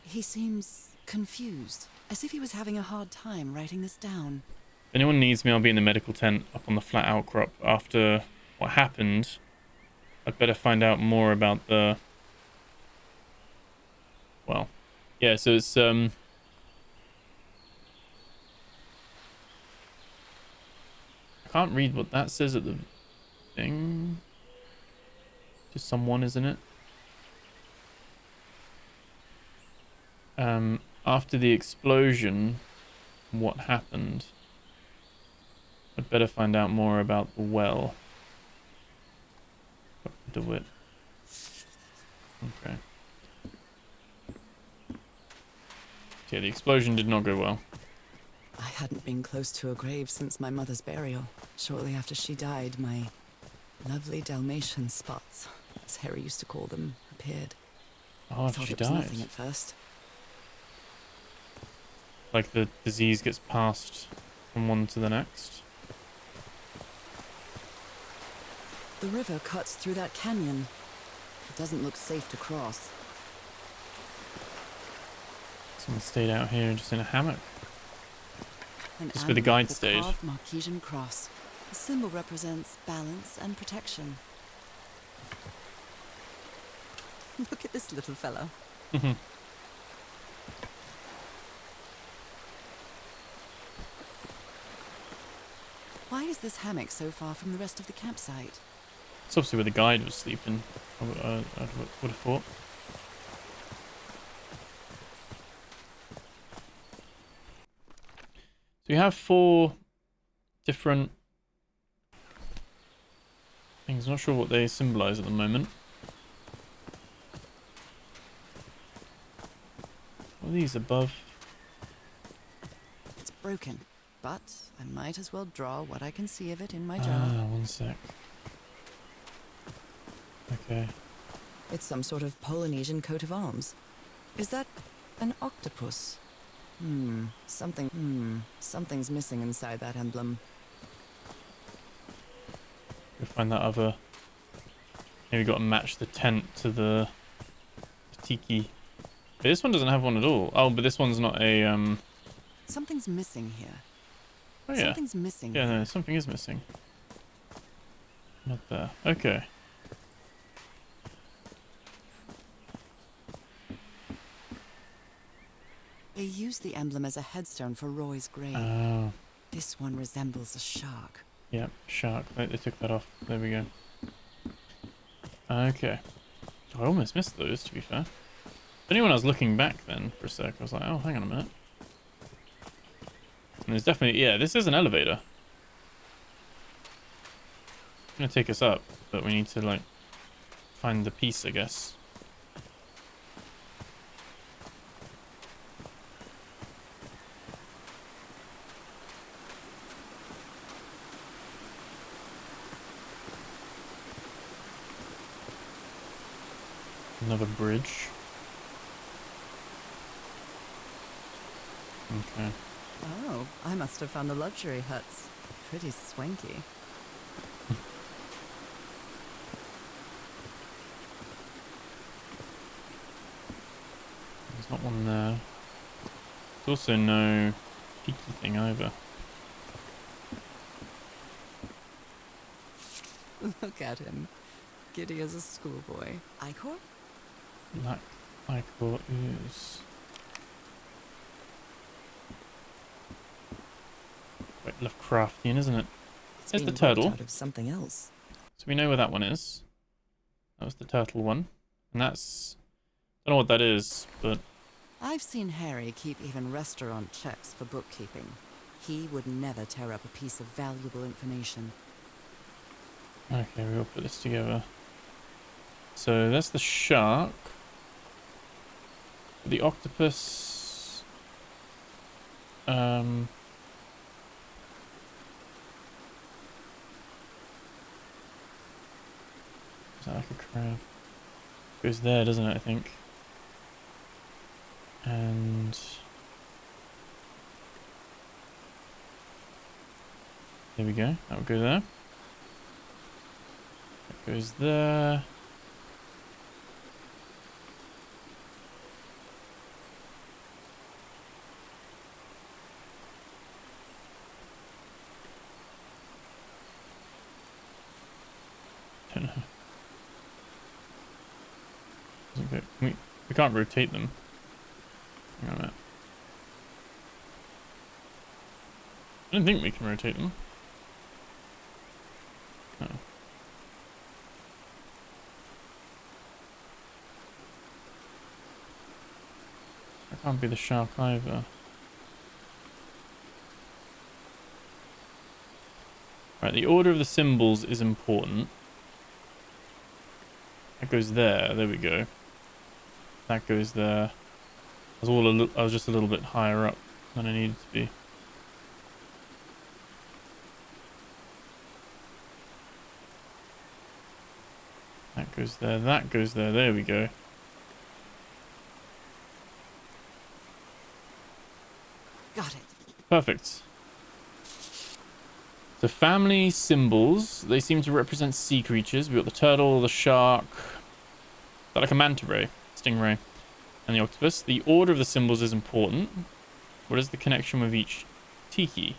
He seems confused, as if he was having a hard time writing this down. If anyone needs me, I'll be in the medical tent up on the flat outcrop after what happened. I'd better find out more about the... Well, yeah, so it's, I can't read what that says at the thing. Just someone, isn't it? After the explosion, what happened? I'd better find out more about the well. DeWitt. Okay. Yeah, the explosion did not go well. I hadn't been close to a grave since my mother's burial. Shortly after she died, my lovely Dalmatian spots, as Harry used to call them, appeared. Oh, I after thought she it was died. nothing at first. Like the disease gets passed from one to the next. The river cuts through that canyon. It doesn't look safe to cross. Someone stayed out here just in a hammock. An Just where the guide amulet with a stayed. carved Marquesian cross. The symbol represents balance and protection. Look at this little fellow. Why is this hammock so far from the rest of the campsite? It's obviously where the guide was sleeping. I would have thought. So we have 4 different things. Not sure what they symbolize at the moment. What are these above? It's broken, but I might as well draw what I can see of it in my journal. Ah, one sec. Okay. It's some sort of Polynesian coat of arms. Is that an octopus? Something's missing inside that emblem. We'll find that other... Maybe we've got to match the tent to the tiki. But this one doesn't have one at all. Oh, but this one's not a... Something's missing here. Oh, yeah. Something's missing. Yeah, no, something is missing. Not there. Okay. They used the emblem as a headstone for Roy's grave. Oh. This one resembles a shark. Yep, shark. They took that off. There we go. Okay. I almost missed those, to be fair. Only when I was looking back then for a sec, I was like, oh, hang on a minute. And there's definitely... Yeah, this is an elevator. It's going to take us up, but we need to, like, find the piece, I guess. Another bridge. Okay. Oh, I must have found the luxury huts. Pretty swanky. There's not one there. There's also no tiki thing either. Look at him. Giddy as a schoolboy. Icor? Black ichor ooze. Quite Lovecraftian, isn't it? It's There's the being worked turtle. out of something else. So we know where that one is. That was the turtle one. And that's... I don't know what that is, but... I've seen Harry keep even restaurant checks for bookkeeping. He would never tear up a piece of valuable information. Okay, we'll put this together. So that's the shark. The octopus... Is that like a crab? Goes there, doesn't it, I think? And... there we go. That will go there. That goes there. Don't know. Doesn't go. We can't rotate them. Hang on a minute. I don't think we can rotate them. No. That can't be the shark either. Right, the order of the symbols is important. That goes there. There we go. That goes there. I was just a little bit higher up than I needed to be. That goes there. That goes there. There we go. Got it. Perfect. The family symbols, they seem to represent sea creatures. We've got the turtle, the shark, is that like a manta ray, stingray, and the octopus. The order of the symbols is important. What is the connection with each tiki?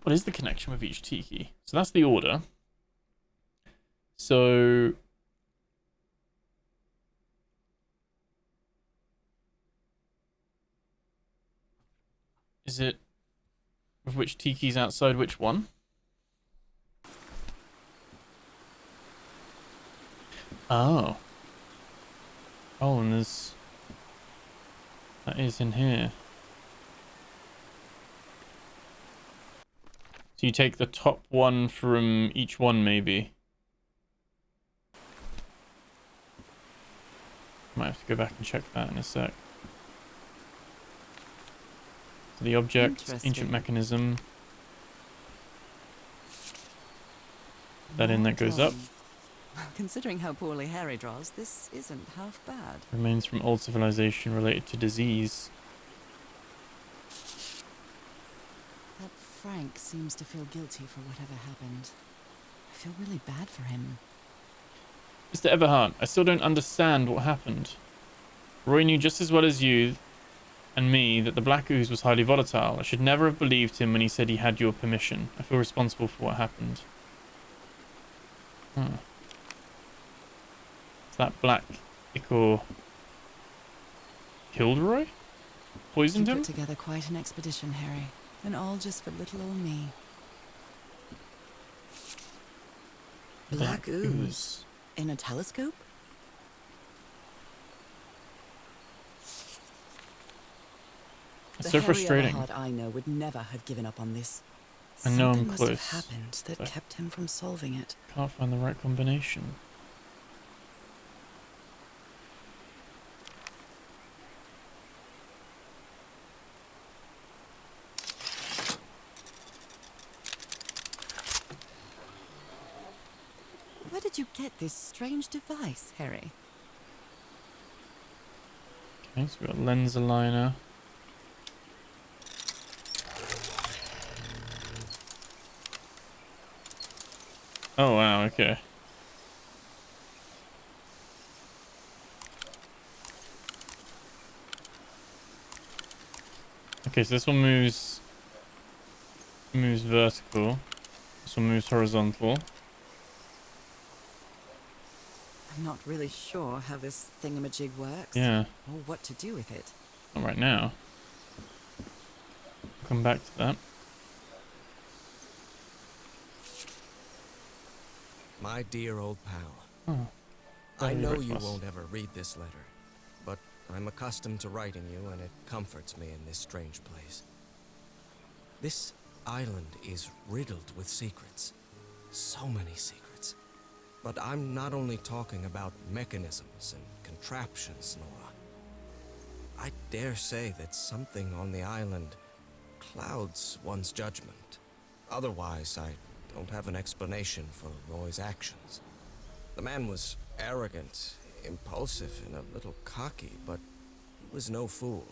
What is the connection with each tiki? So that's the order. So... is it with which tiki's outside which one? Oh. Oh, and there's... that is in here. So you take the top one from each one, maybe. Might have to go back and check that in a sec. So the object, ancient mechanism. That in, that goes up. Considering how poorly Harry draws, this isn't half bad. Remains from old civilization related to disease. That Frank seems to feel guilty for whatever happened. I feel really bad for him. Mr. Everhart, I still don't understand what happened. Roy knew just as well as you and me that the black ooze was highly volatile. I should never have believed him when he said he had your permission. I feel responsible for what happened. Huh. Is that black ichor killed Roy? Poisoned You him? put together quite an expedition, Harry. And all just for little old me. Black ooze. In a telescope? It's so frustrating. The Harry Everhart I know would never have given up on this. I know I'm Something must close. have happened that kept him from solving it. Can't find the right combination. Where did you get this strange device, Harry? Okay, so we've got lens aligner. Oh wow, okay. Okay, so this one moves vertical. This one moves horizontal. I'm not really sure how this thingamajig works. Yeah. Or what to do with it. Not right now. Come back to that. My dear old pal. Oh, I know very you close. won't ever read this letter, but I'm accustomed to writing you, and it comforts me in this strange place. This island is riddled with secrets. So many secrets. But I'm not only talking about mechanisms and contraptions, Norah. I dare say that something on the island clouds one's judgment. Otherwise, I don't have an explanation for Roy's actions. The man was arrogant, impulsive, and a little cocky, but he was no fool.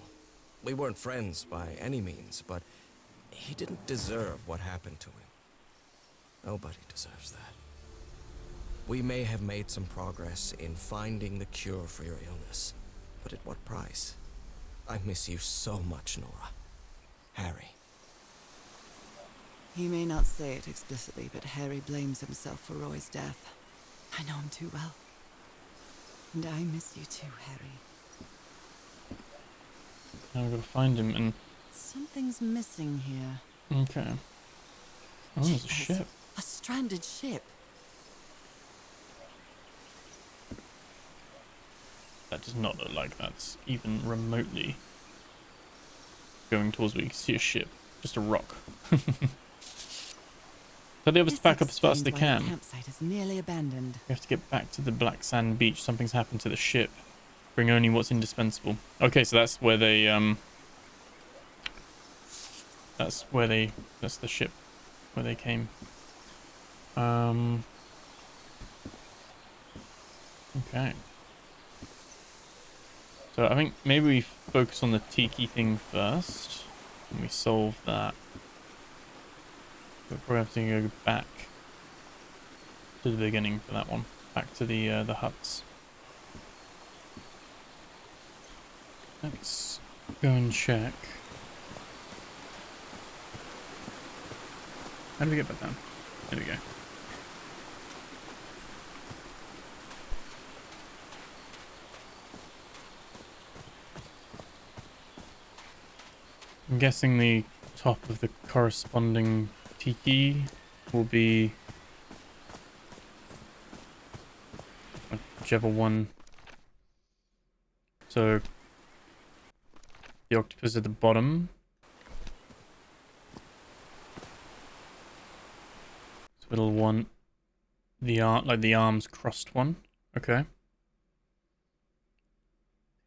We weren't friends by any means, but he didn't deserve what happened to him. Nobody deserves that. We may have made some progress in finding the cure for your illness, but at what price? I miss you so much, Norah. Harry. He may not say it explicitly, but Harry blames himself for Roy's death. I know him too well. And I miss you too, Harry. Now we've got to find him and... Something's missing here. Okay. Oh, there's a ship. A stranded ship. That does not look like that's even remotely going towards where you can see a ship. Just a rock. Tell the others to back up as fast as they can. The campsite is nearly abandoned. We have to get back to the black sand beach. Something's happened to the ship. Bring only what's indispensable. Okay, so that's where they that's the ship where they came. Okay. So I think maybe we focus on the tiki thing first, and we solve that. We'll probably have to go back to the beginning for that one. Back to the huts. Let's go and check. How do we get back down? There we go. I'm guessing the top of the corresponding tiki will be whichever one. So the octopus at the bottom. So it'll want the arms crossed one. Okay.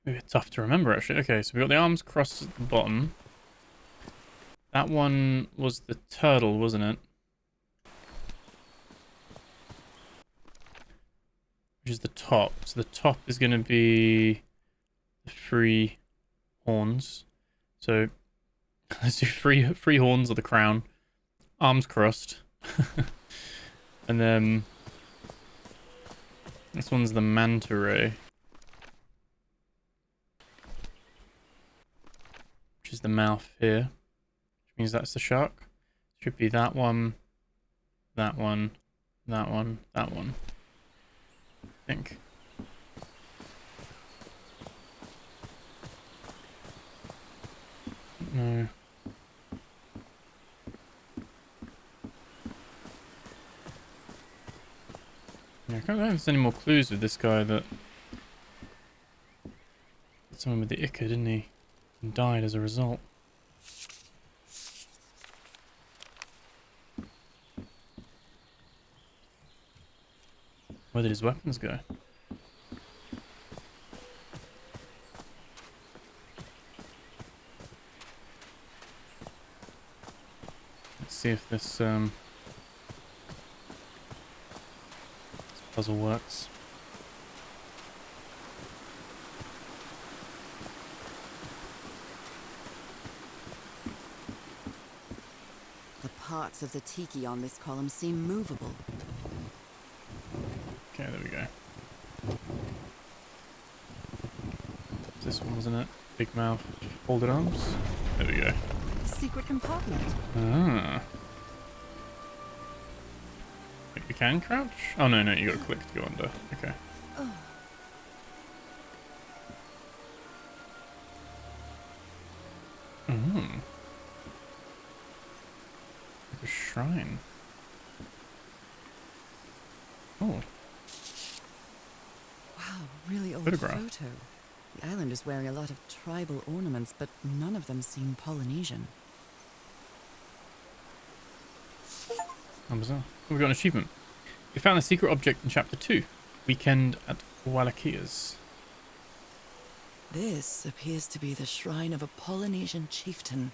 Maybe it's tough to remember actually. Okay, so we got the arms crossed at the bottom. That one was the turtle, wasn't it? Which is the top. So the top is going to be the three horns. So let's do three horns of the crown. Arms crossed. And then this one's the manta ray. Which is the mouth here. Means that's the shark. Should be that one, that one, that one, that one. I think. No. Yeah, I can't remember if there's any more clues with this guy that someone with the ichor, didn't he? And died as a result. Where did his weapons go? Let's see if this puzzle works. The parts of the tiki on this column seem movable. Okay, there we go. This one, wasn't it? Big mouth, folded arms. There we go. A secret compartment. Ah. Wait, you can crouch? Oh, no, you gotta click to go under. Okay. Mm. Like a shrine. Oh. Wow, really old Photograph. photo. The island is wearing a lot of tribal ornaments, but none of them seem Polynesian. How bizarre. Oh, we got an achievement. We found a secret object in Chapter 2. Weekend at Walakia's. This appears to be the shrine of a Polynesian chieftain.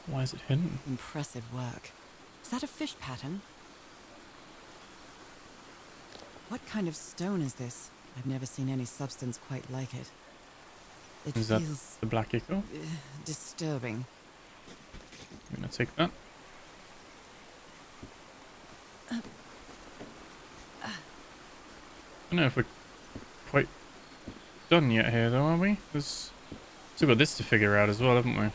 Why is it hidden? Impressive work. Is that a fish pattern? What kind of stone is this? I've never seen any substance quite like it. It Is that feels the black echo? disturbing. I'm gonna take that. I don't know if we're quite done yet here, though, are we? There's still got this to figure out as well, haven't we?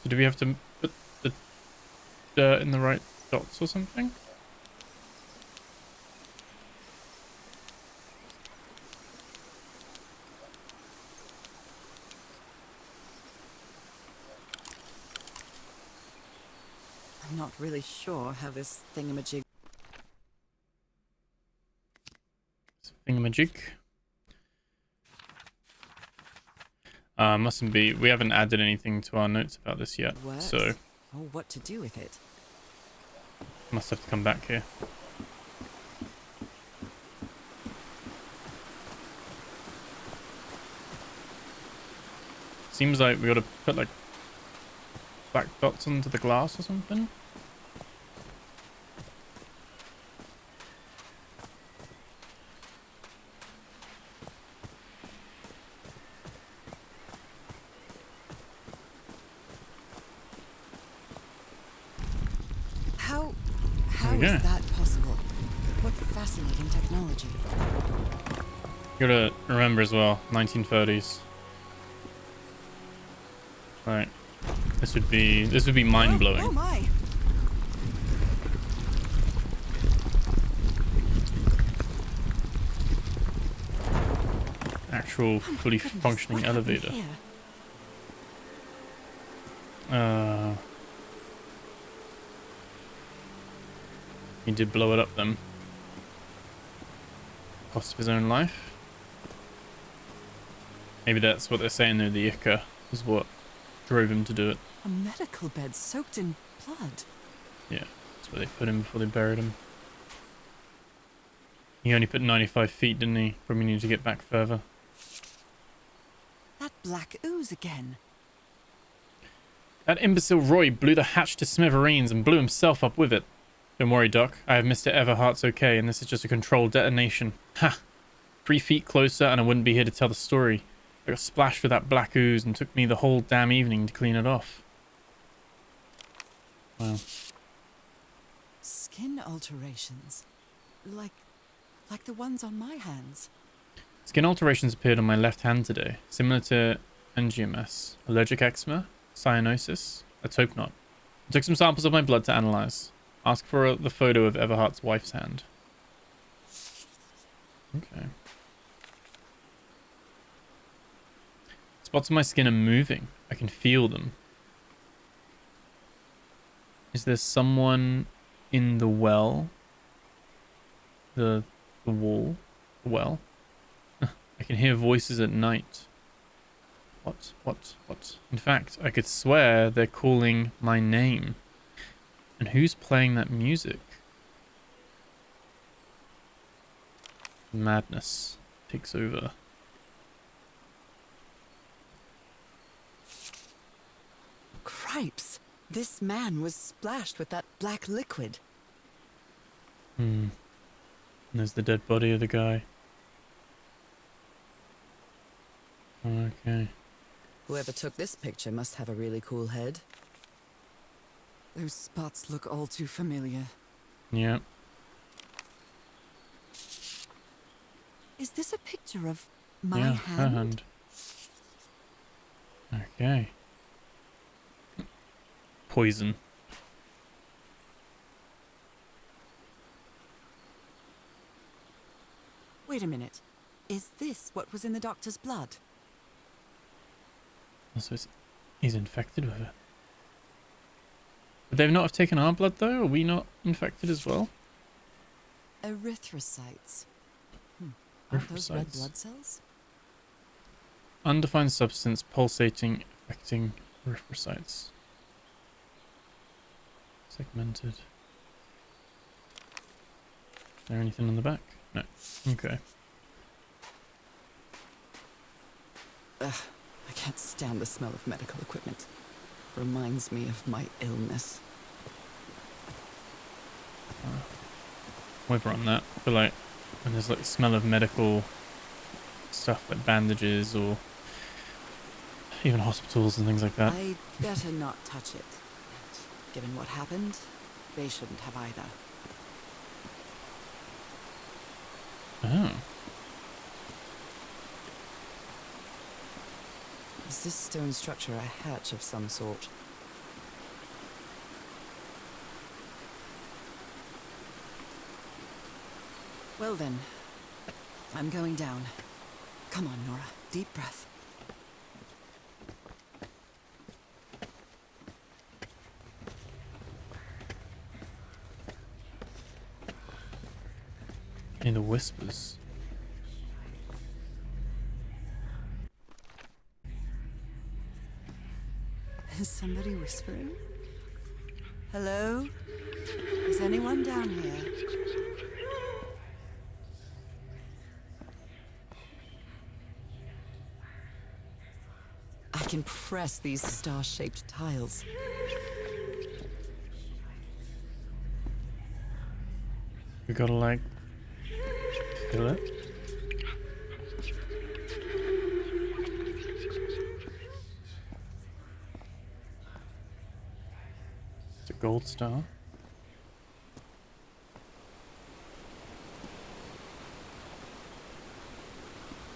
So do we have to put the dirt in the right dots or something? I'm not really sure how this thingamajig... Thingamajig. Mustn't be. We haven't added anything to our notes about this yet, works. so Or what to do with it. must have to come back here. Seems like we gotta put like black dots onto the glass or something. How Yeah. is that possible? What fascinating technology. You gotta remember as well, 1930s. Right. This would be mind blowing. Oh my! Actual fully Goodness, functioning what happened elevator. here? He did blow it up then. Cost of his own life. Maybe that's what they're saying there, the Ica is what drove him to do it. A medical bed soaked in blood. Yeah, that's where they put him before they buried him. He only put 95 feet, didn't he? Probably need to get back further. That black ooze again. That imbecile Roy blew the hatch to smithereens and blew himself up with it. Don't worry, Doc. I have Mr. Everhart's okay, and this is just a controlled detonation. Ha! 3 feet closer, and I wouldn't be here to tell the story. I got splashed with that black ooze, and took me the whole damn evening to clean it off. Wow. Skin alterations. Like the ones on my hands. Skin alterations appeared on my left hand today, similar to angiomas, allergic eczema, cyanosis. Let's hope not. I took some samples of my blood to analyze. Ask for the photo of Everhart's wife's hand. Okay. Spots on my skin are moving. I can feel them. Is there someone in the well? The wall? The well? I can hear voices at night. What? In fact, I could swear they're calling my name. And who's playing that music? Madness takes over. Cripes! This man was splashed with that black liquid. And there's the dead body of the guy. Okay. Whoever took this picture must have a really cool head. Those spots look all too familiar. Yeah. Is this a picture of my Yeah, hand? her hand. Okay. Poison. Wait a minute. Is this what was in the doctor's blood? So he's infected with it. Would they not have taken our blood though? Are we not infected as well? Erythrocytes. Aren't those red Erythrocytes. blood cells? Undefined substance pulsating, affecting erythrocytes. Segmented. Is there anything on the back? No. Okay. Ugh, I can't stand the smell of medical equipment. Reminds me of my illness. With her on that. But like, when there's like the smell of medical stuff like bandages or even hospitals and things like that. I'd better not touch it. Given what happened, they shouldn't have either. Oh. Is this stone structure a hatch of some sort? Well then, I'm going down. Come on, Norah. Deep breath. In the whispers. Is somebody whispering? Hello? Is anyone down here? I can press these star-shaped tiles. We gotta like feel it. It's a gold star.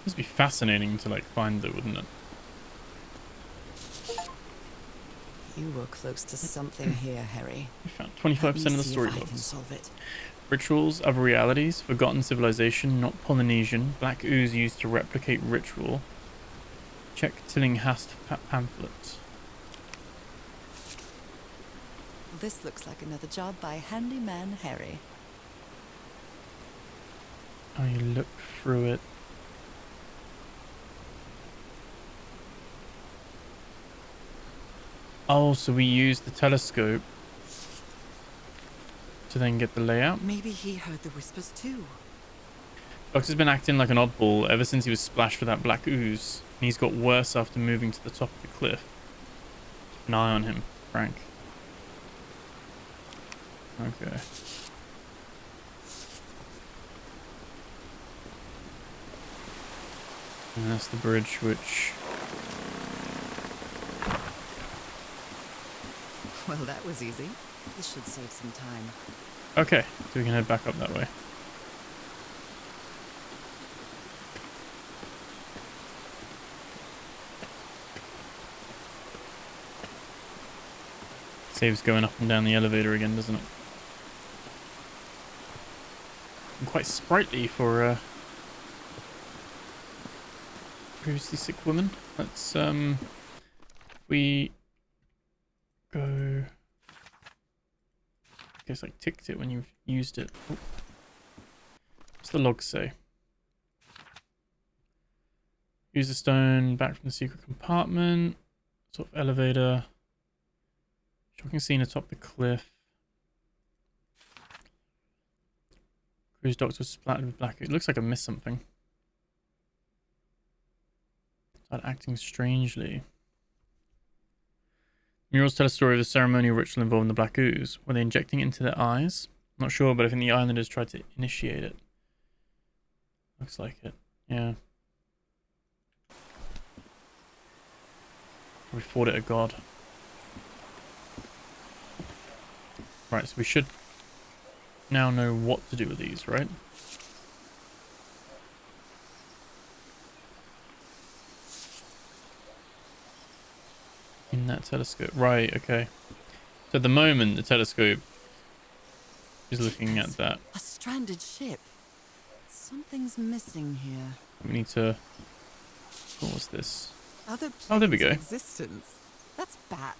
Must be fascinating to like find it, wouldn't it? You were close to something here, Harry. We found 25% of the story I can logs. solve it. Rituals, other realities, forgotten civilization, not Polynesian, black ooze used to replicate ritual. Check Tillinghast pamphlet. This looks like another job by Handyman Harry. Oh, you look through it. Oh, so we used the telescope to then get the layout. Maybe he heard the whispers too. Doctor's been acting like an oddball ever since he was splashed with that black ooze. And he's got worse after moving to the top of the cliff. Keep an eye on him, Frank. Okay. And that's the bridge which... Well, that was easy. This should save some time. Okay, so we can head back up that way. Saves going up and down the elevator again, doesn't it? And quite sprightly for a previously sick woman. Let's we go. I guess I ticked it when you've used it. Oh. What's the log say? Use the stone back from the secret compartment. Sort of elevator. Shocking scene atop the cliff. Cruise docks was splattered with black. It looks like I missed something. Started acting strangely. Murals tell a story of a ceremonial ritual involving the black ooze. Were they injecting it into their eyes? I'm not sure, but I think the islanders tried to initiate it. Looks like it. Yeah. We fought it a god. Right, so we should now know what to do with these, right? In that telescope. Right, okay. So at the moment, the telescope is looking at that. A stranded ship. Something's missing here. We need to... What was this? Other Oh, there we planes go. of existence. That's bats.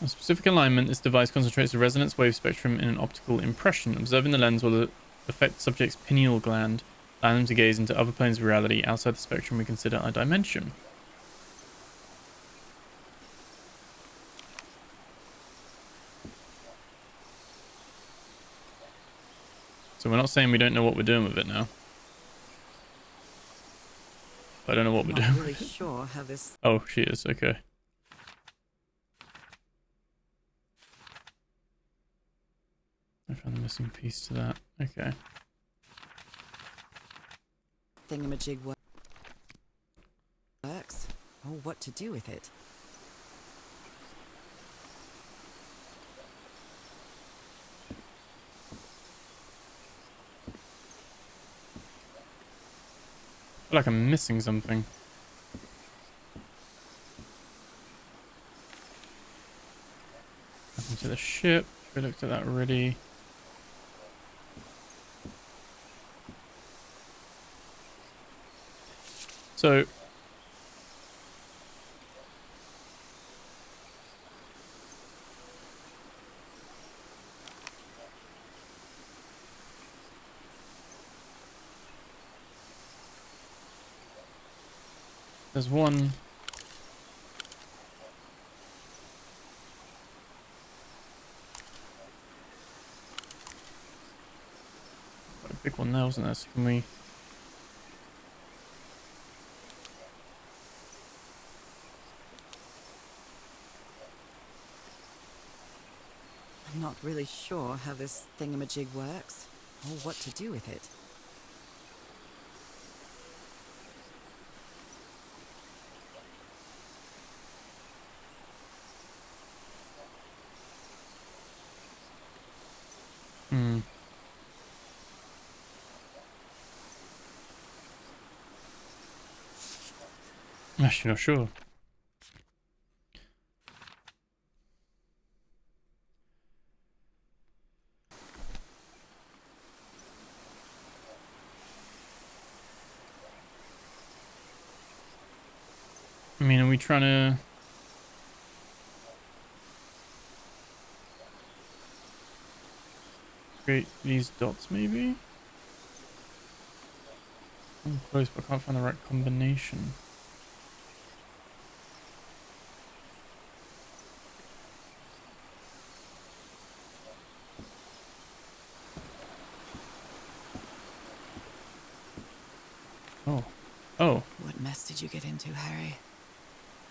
A specific alignment, this device concentrates the resonance wave spectrum in an optical impression. Observing the lens will affect the subject's pineal gland, allowing them to gaze into other planes of reality outside the spectrum we consider a dimension. So we're not saying we don't know what we're doing with it now. I don't know what we're doing. I'm not really sure how this... Oh, she is. Okay. I found the missing piece to that. Okay. thingamajig works. Oh, what to do with it? I feel like I'm missing something. Happened to the ship. We looked at that already. So there's one. Quite a big one there, wasn't there? So can we... I'm not really sure how this thingamajig works, or what to do with it. Hmm. Actually, not sure. I mean, are we trying to... create these dots, maybe? I'm close, but I can't find the right combination. Oh. Oh. What mess did you get into, Harry?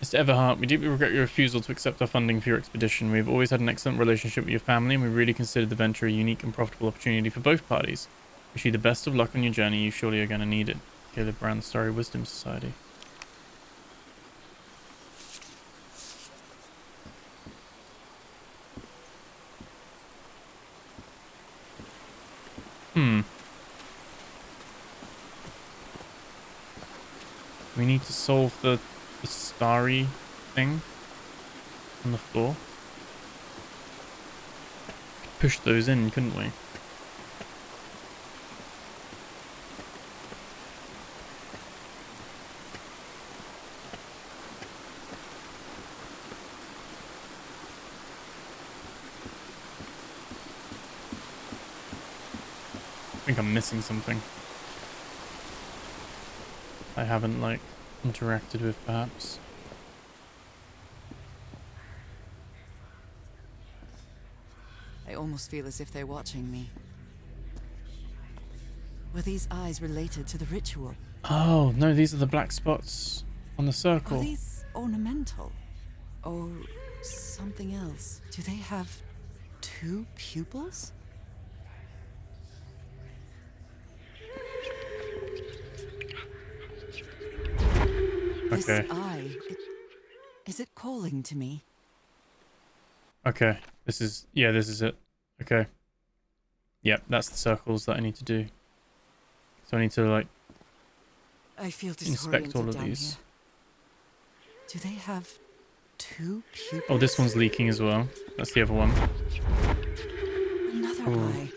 Mr. Everhart, we deeply regret your refusal to accept our funding for your expedition. We have always had an excellent relationship with your family, and we really consider the venture a unique and profitable opportunity for both parties. Wish you the best of luck on your journey. You surely are going to need it. Caleb Brown, Starry Wisdom Society. We need to solve the starry thing on the floor. Push those in, couldn't we? I think I'm missing something. I haven't, like, interacted with, perhaps. I almost feel as if they're watching me. Were these eyes related to the ritual? Oh, no, these are the black spots on the Are circle. these ornamental? Or something else? Do they have two pupils? This Okay. eye, calling to me. Okay. This is it. Okay. Yep, that's the circles that I need to do. So I need to, like, I feel inspect disoriented all of down these. here. Do they have 2 pupils? Oh, this one's leaking as well. That's the other one. Another Oh.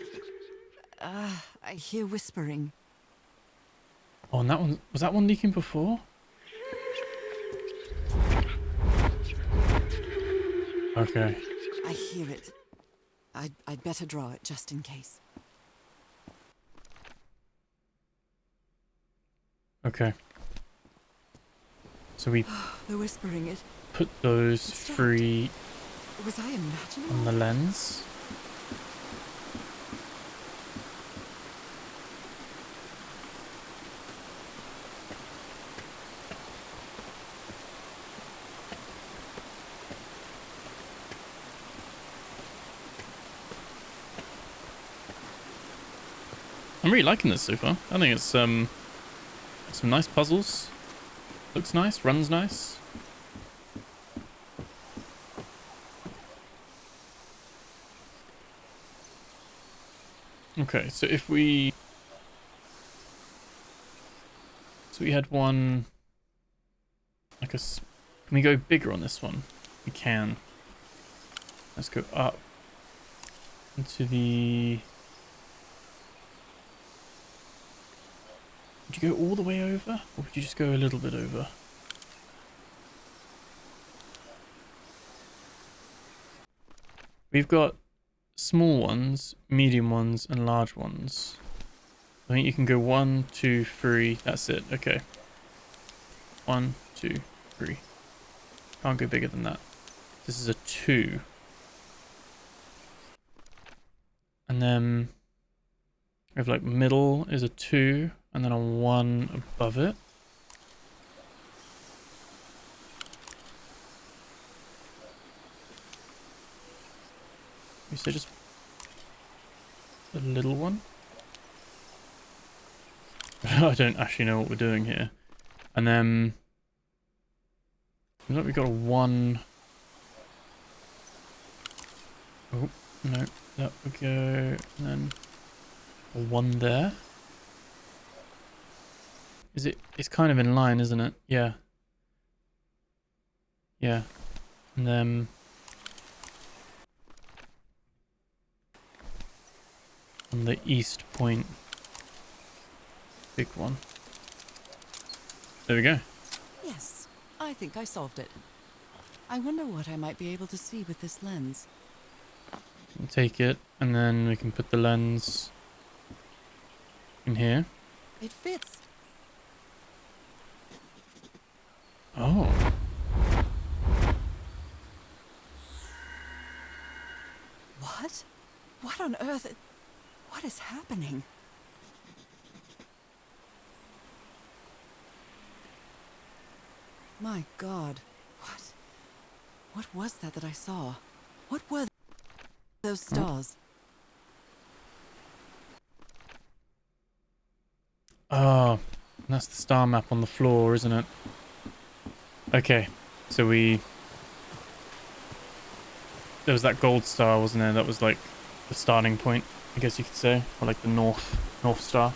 eye. I hear whispering. Oh, and that one, was that one leaking before? Okay. I hear it. I'd better draw it just in case. Okay. So we The whispering, it... put those stopped. 3 Was I imagining? on the lens. I'm really liking this so far. I think it's some nice puzzles. Looks nice, runs nice. Okay, so if we had one like can we go bigger on this one? We can. Let's go up into the... Would you go all the way over? Or would you just go a little bit over? We've got small ones, medium ones, and large ones. I think you can go 1, 2, 3. That's it. Okay. 1, 2, 3. Can't go bigger than that. This is a 2. And then we have like middle is a 2, and then a 1 above it. You say just a little one? I don't actually know what we're doing here. And then look, we got a 1. Oh no, that would go, and then a 1 there. Is it? It's kind of in line, isn't it? Yeah. Yeah. And then on the east point, big one. There we go. Yes, I think I solved it. I wonder what I might be able to see with this lens. We'll take it, and then we can put the lens in here. It fits. Oh. What? What on earth? What is happening? My God. What was that I saw? What were those stars? Oh, that's the star map on the floor, isn't it? Okay, so there was that gold star, wasn't there? That was like the starting point, I guess you could say, or like the North Star.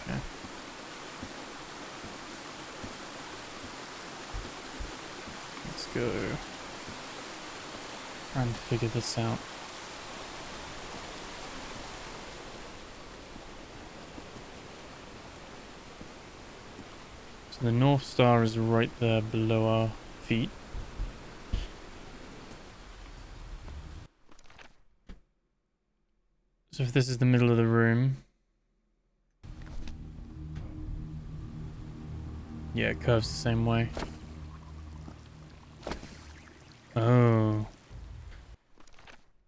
Okay. Let's go and figure this out. So the North Star is right there below our feet. So if this is the middle of the room, yeah, it curves the same way. Oh.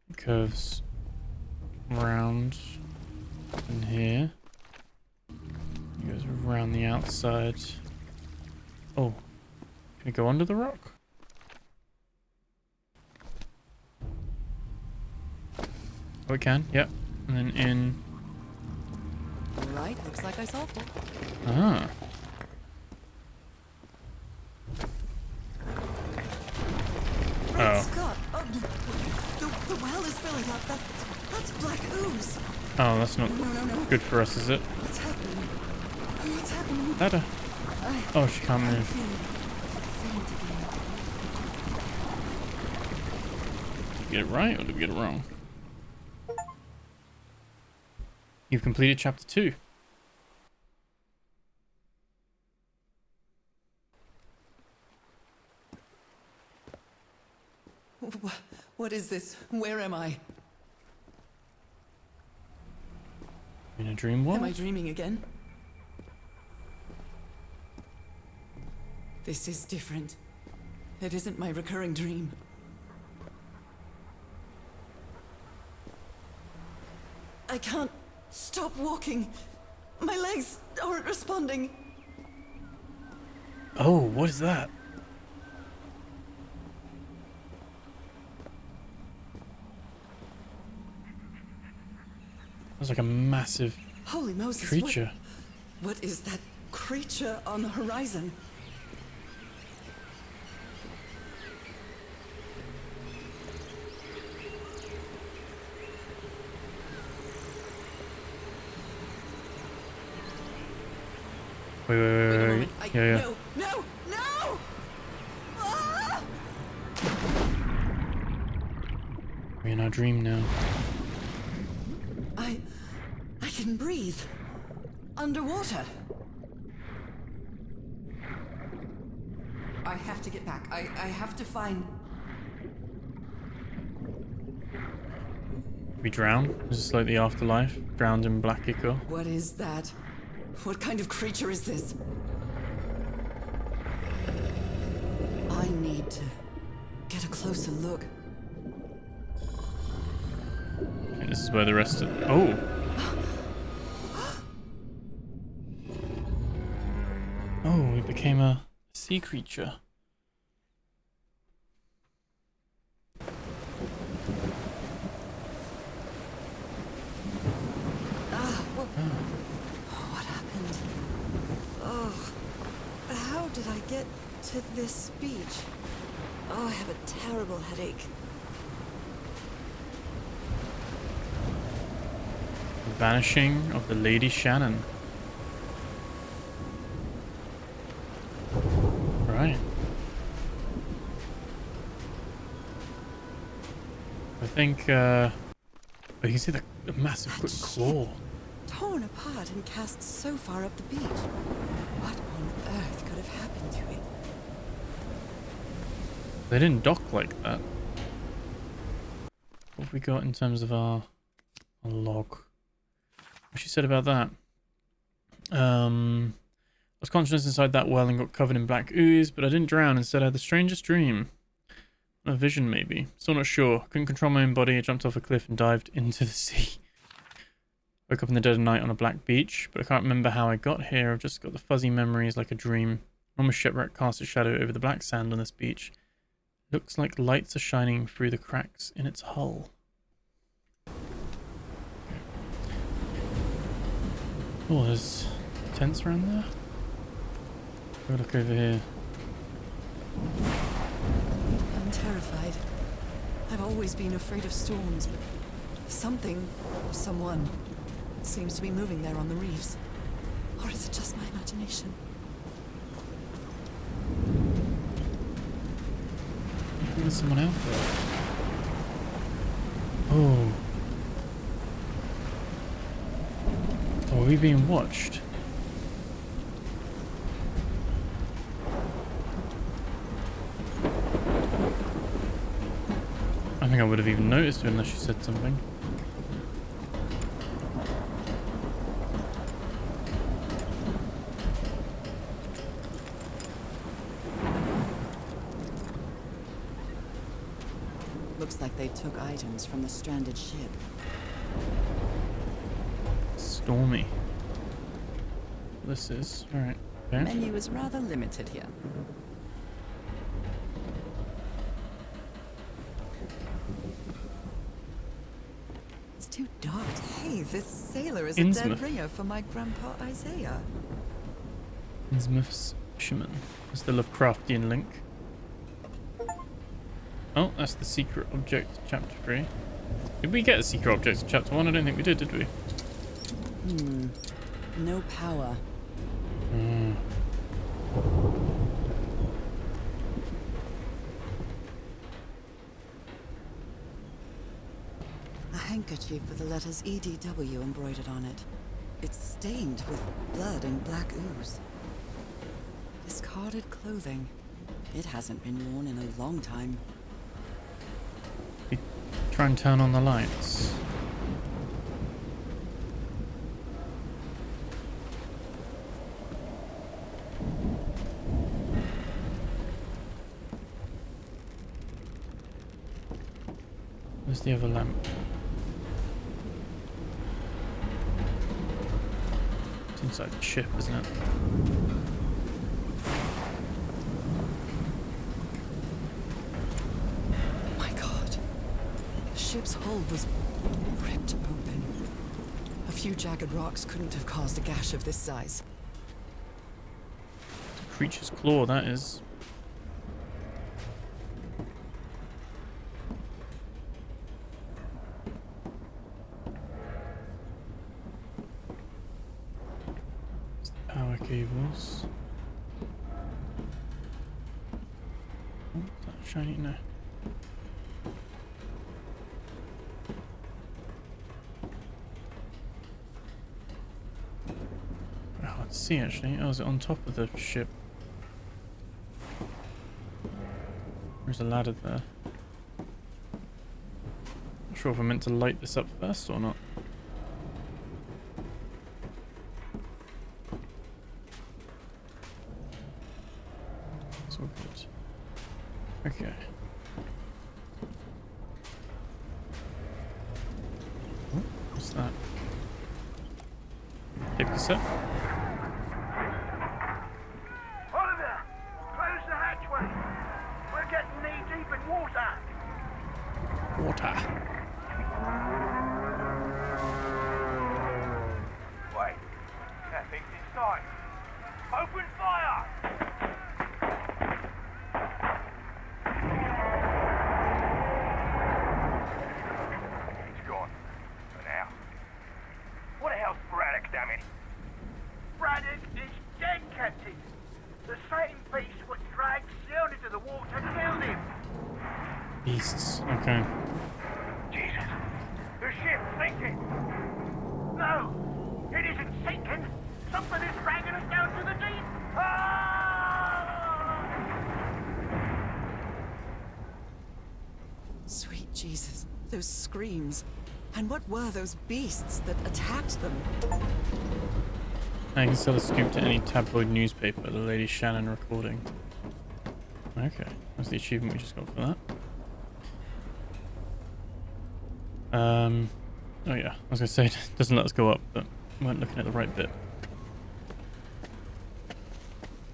It curves round in here. It goes around the outside. Oh. Can it go under the rock? Oh, we can. Yep. And then in. Alright, looks like I solved it. Ah. Great Oh. Scott! Oh, the well is filling up. That's black ooze. Oh, that's not No. good for us, is it? What's happening? What's happening? Ladder. Oh, she can't move. Did we get it right or did we get it wrong? You've completed chapter 2. What is this? Where am I? In a dream world? Am I dreaming again? This is different. It isn't my recurring dream. I can't stop walking. My legs aren't responding. Oh, what is that? That's like a massive Holy Moses, creature. What is that creature on the horizon? Wait. Wait a moment. Yeah. No! Ah! We're in our dream now. I can breathe. Underwater. I have to get back. I have to find... We drown? Is this like the afterlife? Drowned in black ichor? What is that? What kind of creature is this? I need to get a closer look. I think this is where the rest of... Oh! Oh, we became a sea creature. What happened? Oh, how did I get to this beach? Oh, I have a terrible headache. The vanishing of the Lady Shannon. Right. I think, oh, you can see the massive quick claw. Torn apart and cast so far up the beach. What on earth could have happened to it? They didn't dock like that. What have we got in terms of our log? What she said about that? I was conscious inside that well and got covered in black ooze, but I didn't drown. Instead, I had the strangest dream. A vision, maybe. Still not sure. Couldn't control my own body. I jumped off a cliff and dived into the sea. Woke up in the dead of night on a black beach, but I can't remember how I got here. I've just got the fuzzy memories like a dream. Enormous shipwreck cast a shadow over the black sand on this beach. Looks like lights are shining through the cracks in its hull. Oh, there's tents around there. Go look over here. I'm terrified. I've always been afraid of storms, but something or someone seems to be moving there on the reefs. Or is it just my imagination? I think there's someone out there. Oh. Oh, are we being watched? I think I would have even noticed her unless she said something. Looks like they took items from the stranded ship. Stormy. This is alright. Okay. Menu is rather limited here. It's this sailor is a Innsmouth. dead ringer for my grandpa Isaiah. Innsmouth's fisherman. That's the Lovecraftian link. Oh, that's the secret object, chapter 3. Did we get a secret object in chapter 1? I don't think we did we? No power. A handkerchief with the letters EDW embroidered on it. It's stained with blood and black ooze. Discarded clothing. It hasn't been worn in a long time. We try and turn on the lights. Where's the other lamp? It's inside the ship, isn't it? My God. The ship's hull was ripped open. A few jagged rocks couldn't have caused a gash of this size. Creature's claw, that is. Power cables. Oh, is that shiny? No. Very hard to see actually. Oh, is it on top of the ship? There's a ladder there. Not sure if I'm meant to light this up first or not. It's all good. Okay. Oh, what's that? Tape cassette? Oliver, close the hatchway. We're getting knee-deep in water. Water. Wait, nothing's inside. Open fire! It's gone. For now. What the hell's Braddock, damn it? Braddock is dead, Captain. The same beast what dragged Sion into the water killed him. Beasts. Okay. Jesus, the ship's sinking. No, it isn't sinking. Something is dragging us down to the deep. Ah! Sweet Jesus, those screams. And what were those beasts that attacked them? I can sell a scoop to any tabloid newspaper. The Lady Shannon recording. Okay, that's the achievement we just got for that. Oh yeah, I was gonna say it doesn't let us go up, but we weren't looking at the right bit.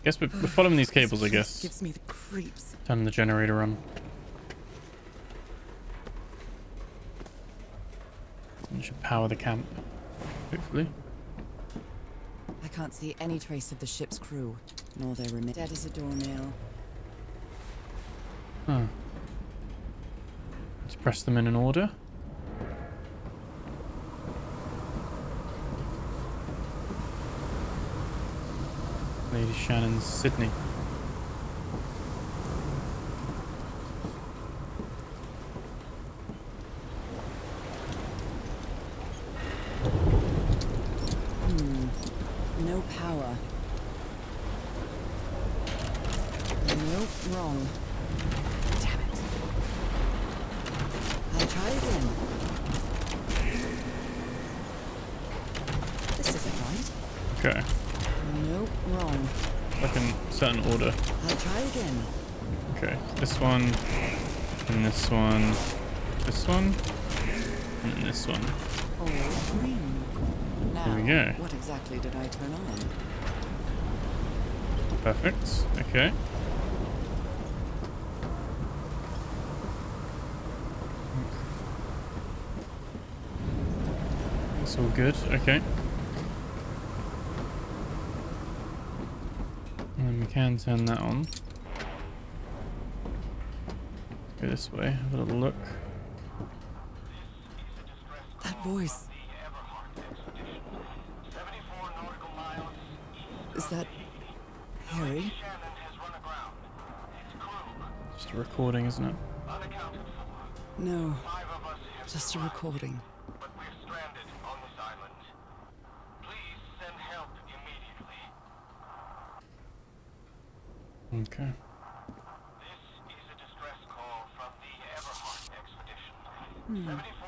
Guess we're following these cables, I guess. Gives me the creeps. Turn the generator on. And should power the camp, hopefully. I can't see any trace of the ship's crew, nor their remains. Dead as a doornail. Huh. Let's press them in an order. Lady Shannon's Sydney. No power. Nope, wrong. Damn it. I'll try again. This isn't right. Okay. Nope, wrong. Like in certain order. I'll try again. Okay. This one. And this one. This one. And then this one. All green. Now, There we go. what exactly did I turn on? Perfect. Okay. This That's all good. Okay. And then we can turn that on. Go this way. Have a little look. That voice. Is that Harry? Just a recording, isn't it? No, just a recording. Okay.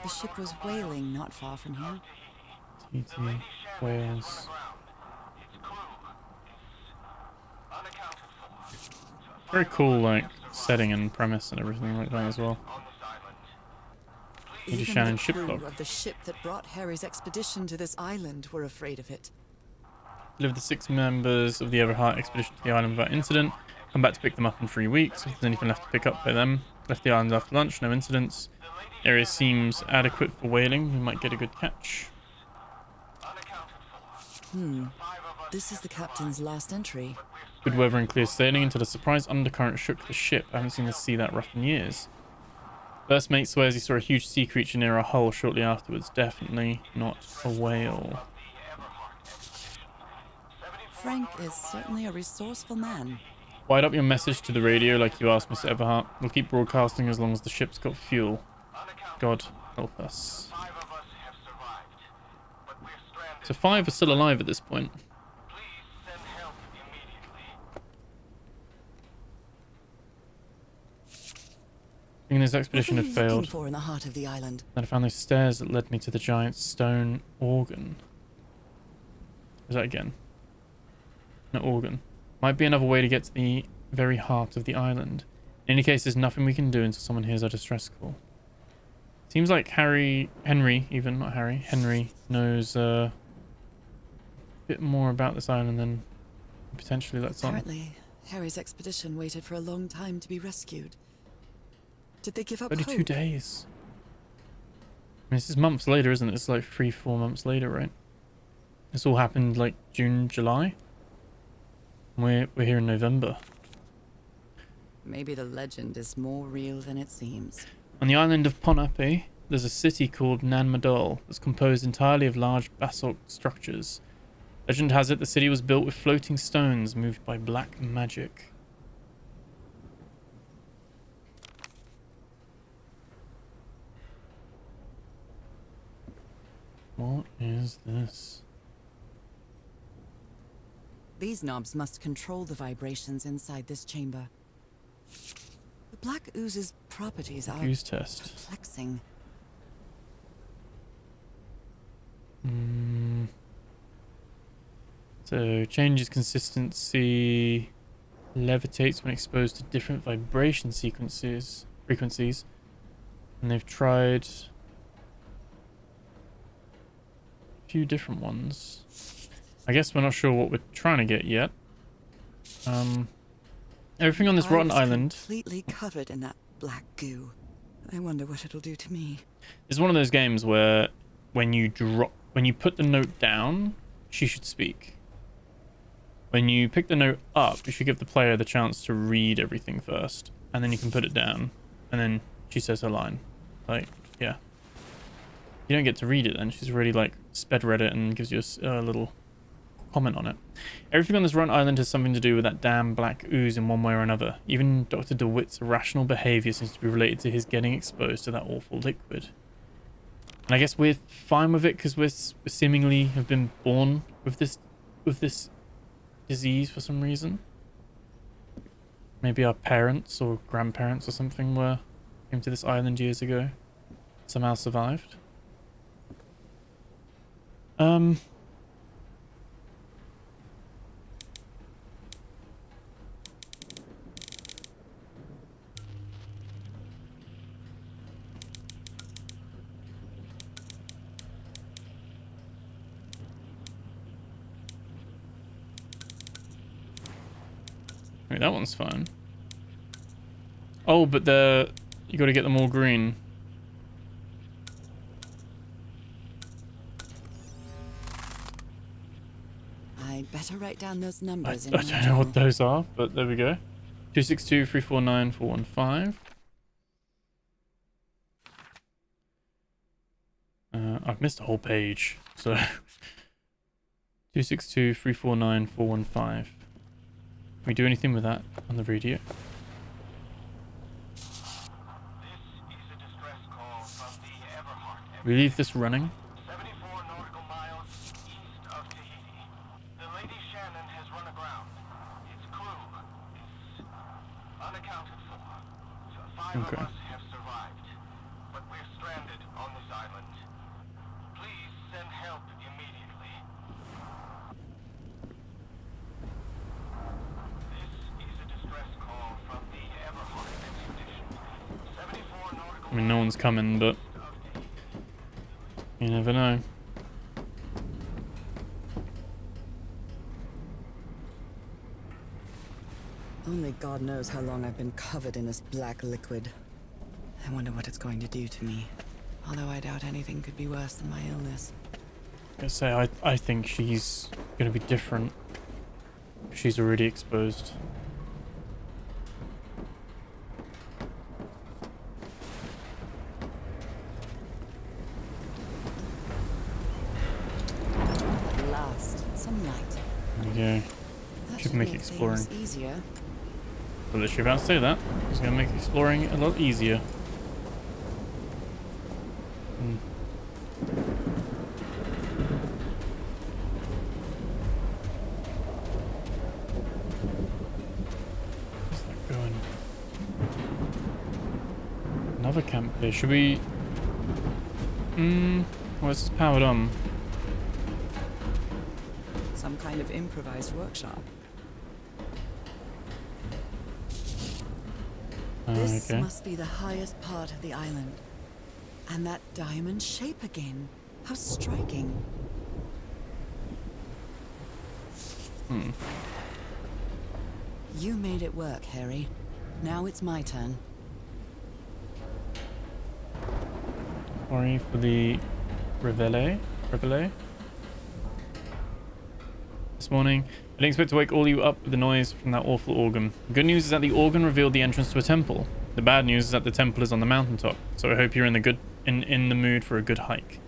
The ship was whaling not far from here. TT Wales. Very cool, like, setting and premise and everything like that as well. Even Shannon the ship crew log. of the ship that brought Harry's expedition to this island were afraid of it. Live the 6 members of the Everhart expedition to the island without incident. Come back to pick them up in 3 weeks. If there's anything left to pick up by them. Left the island after lunch, no incidents. Area seems adequate for whaling. We might get a good catch. This is the captain's last entry. Good weather and clear sailing until a surprise undercurrent shook the ship. I haven't seen the sea that rough in years. First mate swears he saw a huge sea creature near our hull shortly afterwards. Definitely not a whale. Frank is certainly a resourceful man. Wide up your message to the radio like you asked, Mr. Everhart. We'll keep broadcasting as long as the ship's got fuel. God help us. So 5 are still alive at this point. Thinking this expedition What had were you looking failed. for in the heart of the island? Then I found those stairs that led me to the giant stone organ. Is that again? No, organ. Might be another way to get to the very heart of the island. In any case, there's nothing we can do until someone hears our distress call. Seems like Henry knows a bit more about this island than potentially lets on. Apparently, Harry's expedition waited for a long time to be rescued. Did they give up Only hope? 2 days. I mean, this is months later, isn't it? It's like 3-4 months later, right? This all happened like June, July. We're here in November. Maybe the legend is more real than it seems. On the island of Ponape, there's a city called Nan Madol that's composed entirely of large basalt structures. Legend has it the city was built with floating stones moved by black magic. What is this? These knobs must control the vibrations inside this chamber. The black ooze's properties are Ooze test. perplexing. So changes consistency, levitates when exposed to different vibration frequencies, and they've tried a few different ones. I guess we're not sure what we're trying to get yet. Everything on this rotten island Completely covered in that black goo. I wonder what it'll do to me. is one of those games where when you put the note down, she should speak. When you pick the note up, you should give the player the chance to read everything first, and then you can put it down, and then she says her line. Like, yeah. You don't get to read it then. She's already like sped read it and gives you a little comment on it. Everything on this run island has something to do with that damn black ooze in one way or another. Even Dr. DeWitt's irrational behavior seems to be related to his getting exposed to that awful liquid. And I guess we're fine with it because we seemingly have been born with this disease for some reason. Maybe our parents or grandparents or something came to this island years ago. Somehow survived. Wait, that one's fine. Oh, but you got to get them all green. I'd better write down those I numbers in don't my know what journal. those are, but there we go. 262 349 415. I've missed a whole page, so 262 349 415. Can we do anything with that on the radio? We leave this running. 74 nautical miles east of Tahiti. The Lady Shannon has run aground. Its crew is unaccounted for. Five Okay. of us have survived, but we're stranded on this island. Please send help immediately. This is a distress call from the Everhart expedition. 74 nautical I mean, no one's coming, but you never know. Only God knows how long I've been covered in this black liquid. I wonder what it's going to do to me. Although I doubt anything could be worse than my illness. I say, I think she's gonna be different. She's already exposed. At last, some light. There you go. That Should make exploring. things easier. I was literally about to say that. It's gonna make exploring a lot easier. Hmm. Where's that going? Another camp here. Should we... well, this is powered on. Some kind of improvised workshop. This Okay. must be the highest part of the island. And that diamond shape again. How striking. Hmm. You made it work, Harry. Now it's my turn. Sorry for the reveille. This morning, I didn't expect to wake all you up with the noise from that awful organ. The good news is that the organ revealed the entrance to a temple. The bad news is that the temple is on the mountaintop, so I hope you're in the mood for a good hike.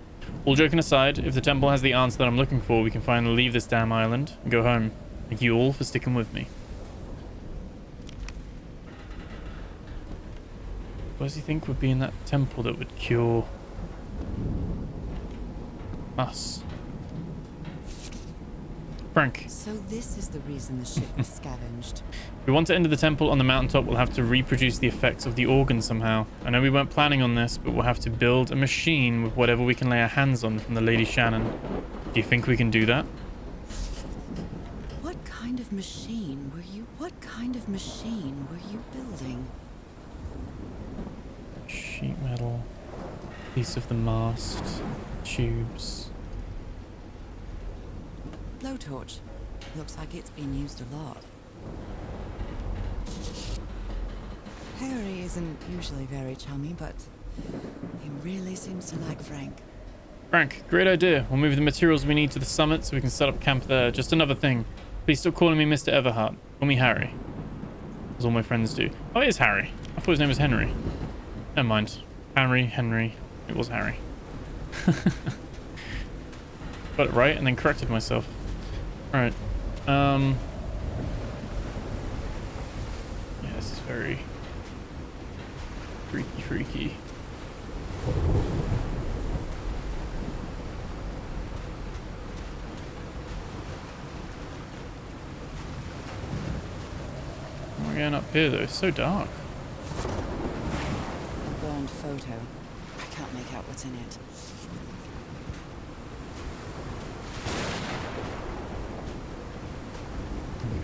All joking aside, if the temple has the answer that I'm looking for, we can finally leave this damn island and go home. Thank you all for sticking with me. What does he think would be in that temple that would cure us? Frank, So this is the reason the ship was scavenged. if we want to enter the temple on the mountaintop, we'll have to reproduce the effects of the organ somehow. I know we weren't planning on this, but we'll have to build a machine with whatever we can lay our hands on from the Lady Shannon. Do you think we can do that? What kind of machine were you building? Sheet metal, piece of the mast, tubes. Blowtorch. Looks like it's been used a lot. Harry isn't usually very chummy, but he really seems to like Frank. Frank, great idea. We'll move the materials we need to the summit so we can set up camp there. Just another thing. Please stop calling me Mr. Everhart. Call me Harry. As all my friends do. Oh, it is Harry. I thought his name was Henry. Never mind. Henry. It was Harry. Got it right and then corrected myself. Alright. Yeah, this is very freaky. We're going up here though, it's so dark. A burned photo. I can't make out what's in it.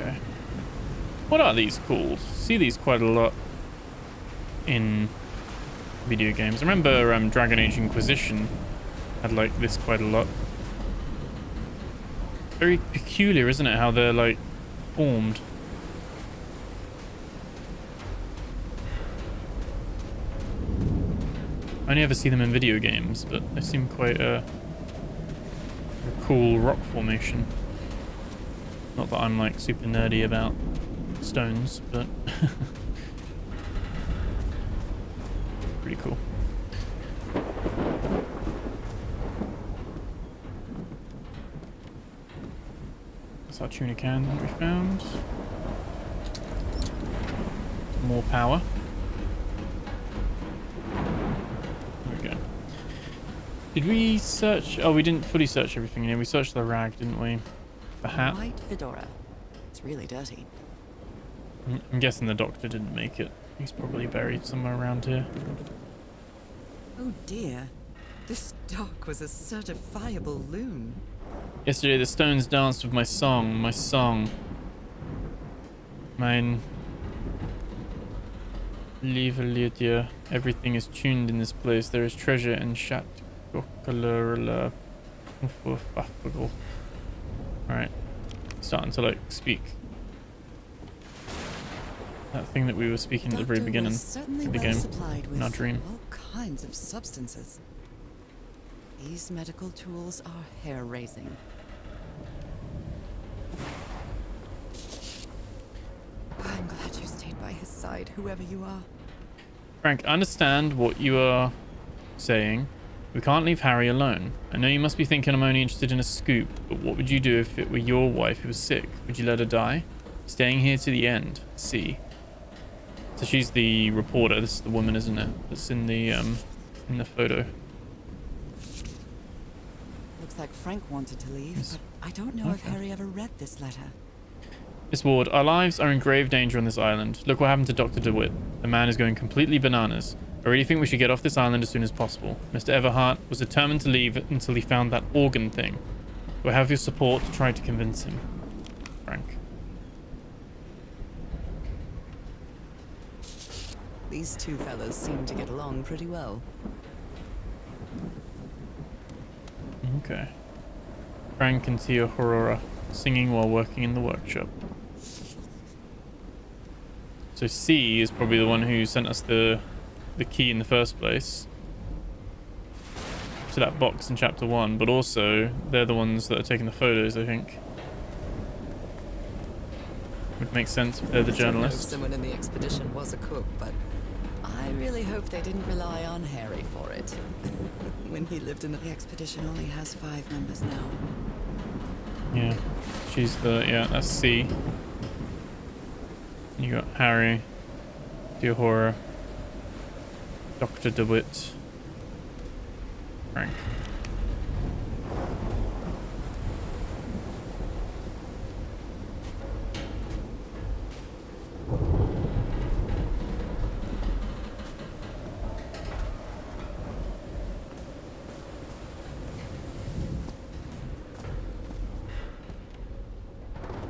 Okay. What are these called? See these quite a lot in video games. I remember Dragon Age Inquisition had like this quite a lot. Very peculiar, isn't it, how they're like formed? I only ever see them in video games, but they seem quite a cool rock formation. Not that I'm like super nerdy about stones, but pretty cool. That's our tuna can that we found. More power. There we go. Did we search? Oh, we didn't fully search everything here. We searched the rag, didn't we? The hat. White fedora. It's really dirty. I'm guessing the doctor didn't make it. He's probably buried somewhere around here. Oh dear. This dock was a certifiable loon. Yesterday the stones danced with my song. Mine. Lieve Lydia. Everything is tuned in this place. There is treasure and shat. Alright. Starting to like speak. That thing that we were speaking at the very beginning of the game. In our dream. All kinds of substances. These medical tools are hair-raising. I'm glad you stayed by his side, whoever you are. Frank, I understand what you are saying. We can't leave Harry alone. I know you must be thinking I'm only interested in a scoop, but what would you do if it were your wife who was sick? Would you let her die? Staying here to the end. See. So she's the reporter. This is the woman, isn't it? That's in the photo. Looks like Frank wanted to leave, but I don't know if Harry ever read this letter. Miss Ward, our lives are in grave danger on this island. Look what happened to Dr. DeWitt. The man is going completely bananas. I really think we should get off this island as soon as possible. Mr. Everhart was determined to leave until he found that organ thing. Do I have your support to try to convince him? Frank. These two fellas seem to get along pretty well. Okay. Frank and Tia Aurora singing while working in the workshop. So C is probably the one who sent us the key in the first place to that box in chapter 1, but also they're the ones that are taking the photos, I think. Would make sense if they're the journalists. Someone in the expedition was a cook, but I really hope they didn't rely on Harry for it. When he lived in the expedition only has 5 members now. Yeah, she's the, yeah, that's C. You got Harry, Deahora, Dr. DeWitt, Frank.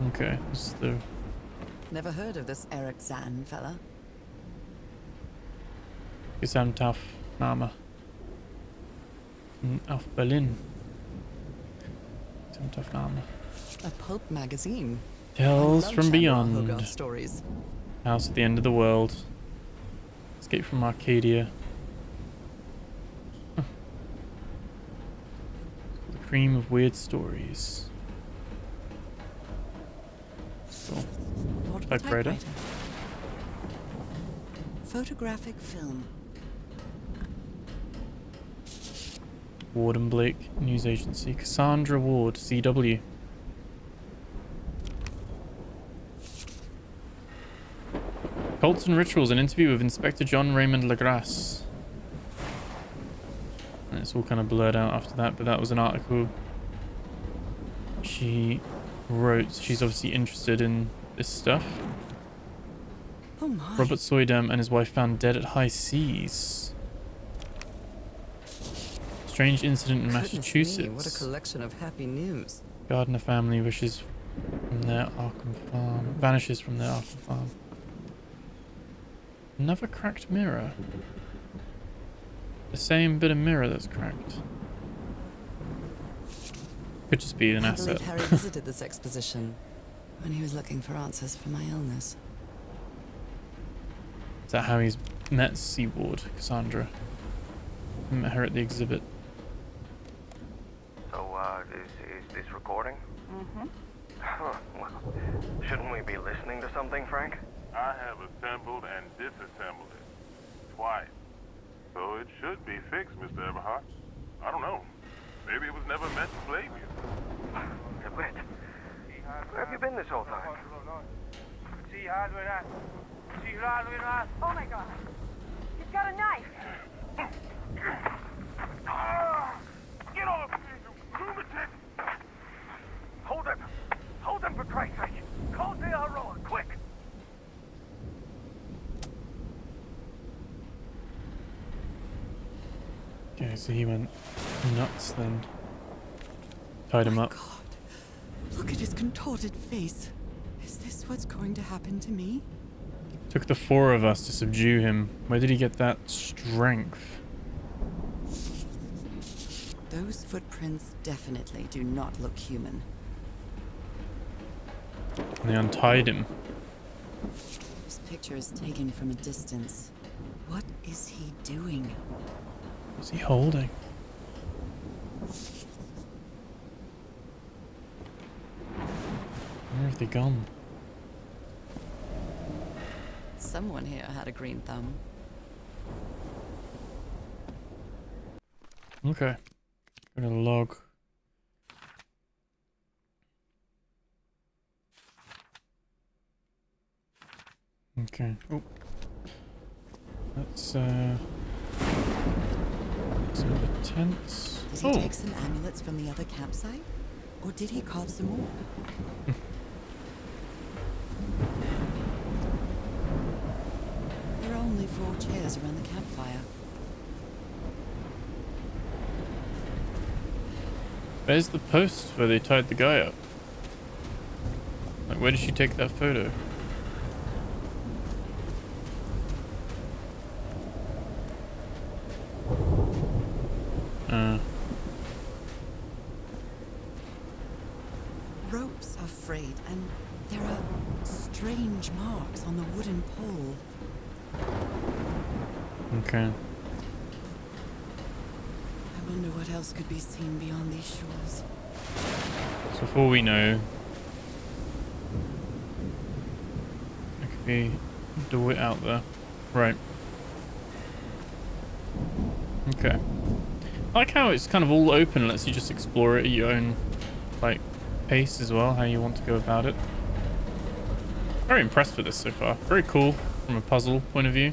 Okay, this is the... Never heard of this Eric Zahn fella. Gesamtaufnahme auf Berlin. Gesamtaufnahme. A pulp magazine. Tales from Beyond. Hogarth stories. House at the End of the World. Escape from Arcadia. Huh. The cream of weird stories. Cool. Typewriter. Photographic film. Ward and Blake News Agency. Cassandra Ward, CW. Cults and Rituals, an interview with Inspector John Raymond Legrasse. And it's all kind of blurred out after that, but that was an article she wrote. She's obviously interested in this stuff. Oh my. Robert Soydam and his wife found dead at high seas. Strange incident in Massachusetts. Me, what a collection of happy news. Gardner family wishes from their Arkham farm. Vanishes from their Arkham farm. Another cracked mirror. The same bit of mirror that's cracked. Could just be an asset. I believe Harry visited this exposition when he was looking for answers for my illness. Is that how he's met Seaward, Cassandra? He met her at the exhibit. So, is this recording? Mm-hmm. Huh, well, shouldn't we be listening to something, Frank? I have assembled and disassembled it. Twice. So it should be fixed, Mr. Everhart. I don't know. Maybe it was never meant to plague you. Hey, Whit, where have you been this whole time? Oh my god. He's got a knife. Get off me, you lunatic! Hold him! Hold him for Christ's sake! Call the Aroa, quick! Okay, so he went nuts then. Tied him My up. God, look at his contorted face. Is this what's going to happen to me? Took the 4 of us to subdue him. Where did he get that strength? Those footprints definitely do not look human. And they untied him. This picture is taken from a distance. What is he doing? What's he holding? Where have they gone? Someone here had a green thumb. Okay. Go to log. Okay. Oh. That's some of the tents. Did he take some amulets from the other campsite? Or did he carve some more? There are only 4 chairs around the campfire. Where's the post where they tied the guy up? Like, where did she take that photo? Ropes are frayed, and there are strange marks on the wooden pole. Okay. I wonder what else could be seen beyond these shores. So for all we know, there could be DeWitt out there. Right. Okay. I like how it's kind of all open, lets you just explore it at your own, like, pace as well, how you want to go about it. Very impressed with this so far. Very cool from a puzzle point of view.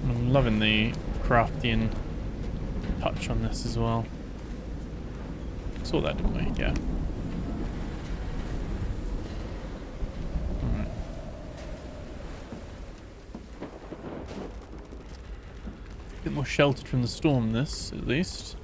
I'm loving the Craftian touch on this as well. Saw that, didn't we? Yeah. Alright. A bit more sheltered from the storm, this, at least.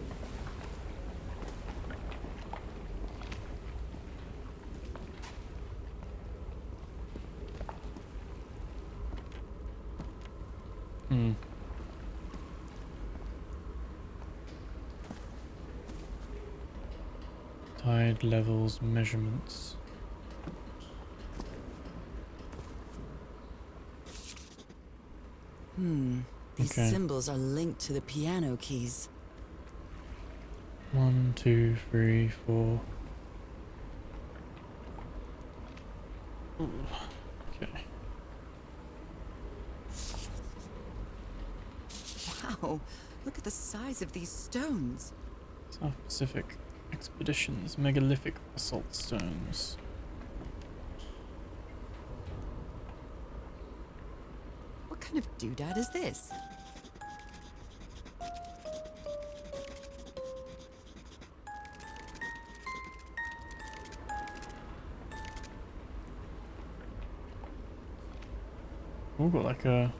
Tide levels measurements. These Okay. symbols are linked to the piano keys. 1, 2, 3, 4. Ooh. Okay. Wow, look at the size of these stones. South Pacific Expeditions, megalithic basalt stones. What kind of doodad is this? We've got like a...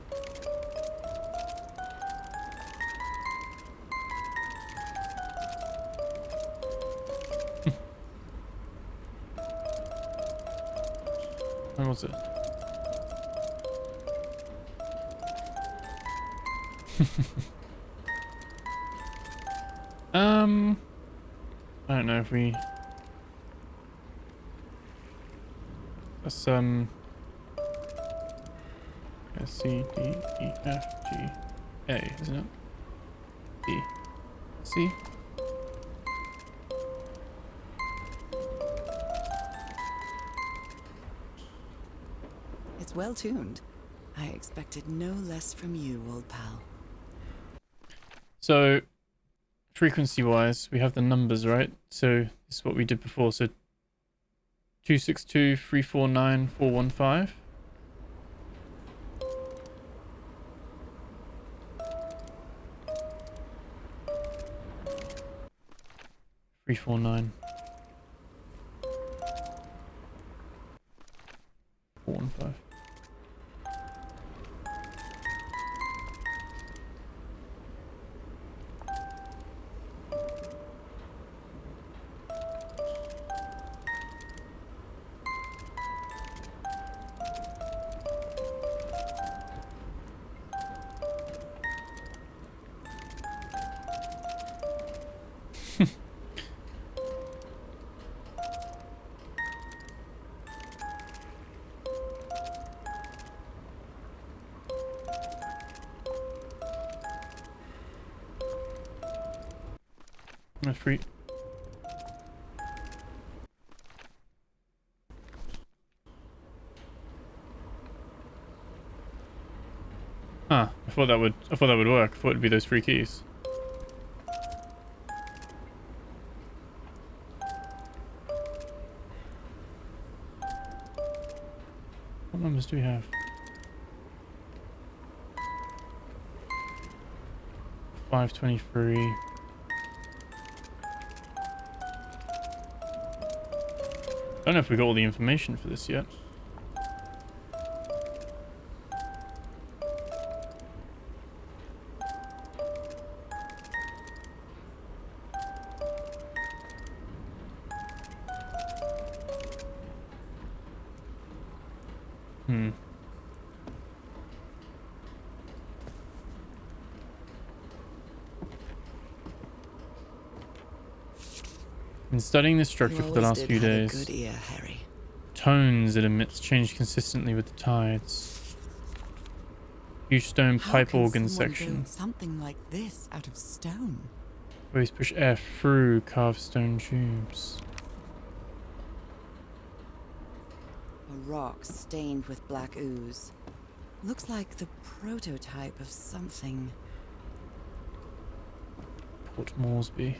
Where was it? I don't know if we... That's C, D, E, F, G, A, isn't it? D, C. It's well tuned. I expected no less from you, old pal. So, frequency-wise, we have the numbers, right? So, this is what we did before. So, 262 349 415. Three, 4, 9. 4, 1, 5. I'm free. Ah, I thought that would work. I thought it'd be those 3 keys. What numbers do we have? 523. I don't know if we got all the information for this yet. Been studying the structure for the last few days. Good ear, Harry. Tones it emits change consistently with the tides. Huge stone pipe organ section. Build something like this out of stone? Waves push air through carved stone tubes. A rock stained with black ooze. Looks like the prototype of something. Port Moresby.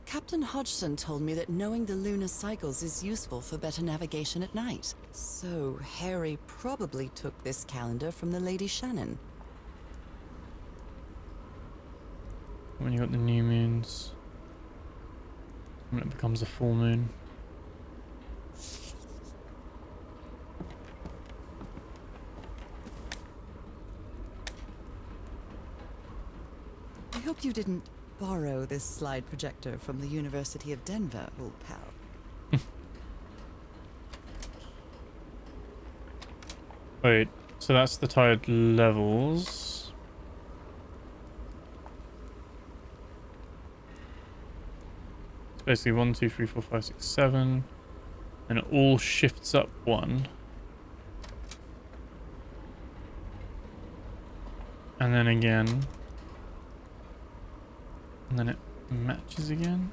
Captain Hodgson told me that knowing the lunar cycles is useful for better navigation at night. So Harry probably took this calendar from the Lady Shannon. When you got the new moons. When it becomes a full moon. I hope you didn't borrow this slide projector from the University of Denver, old pal. Wait, so that's the tide levels. It's basically 1, 2, 3, 4, 5, 6, 7. And it all shifts up 1. And then again. And then it matches again.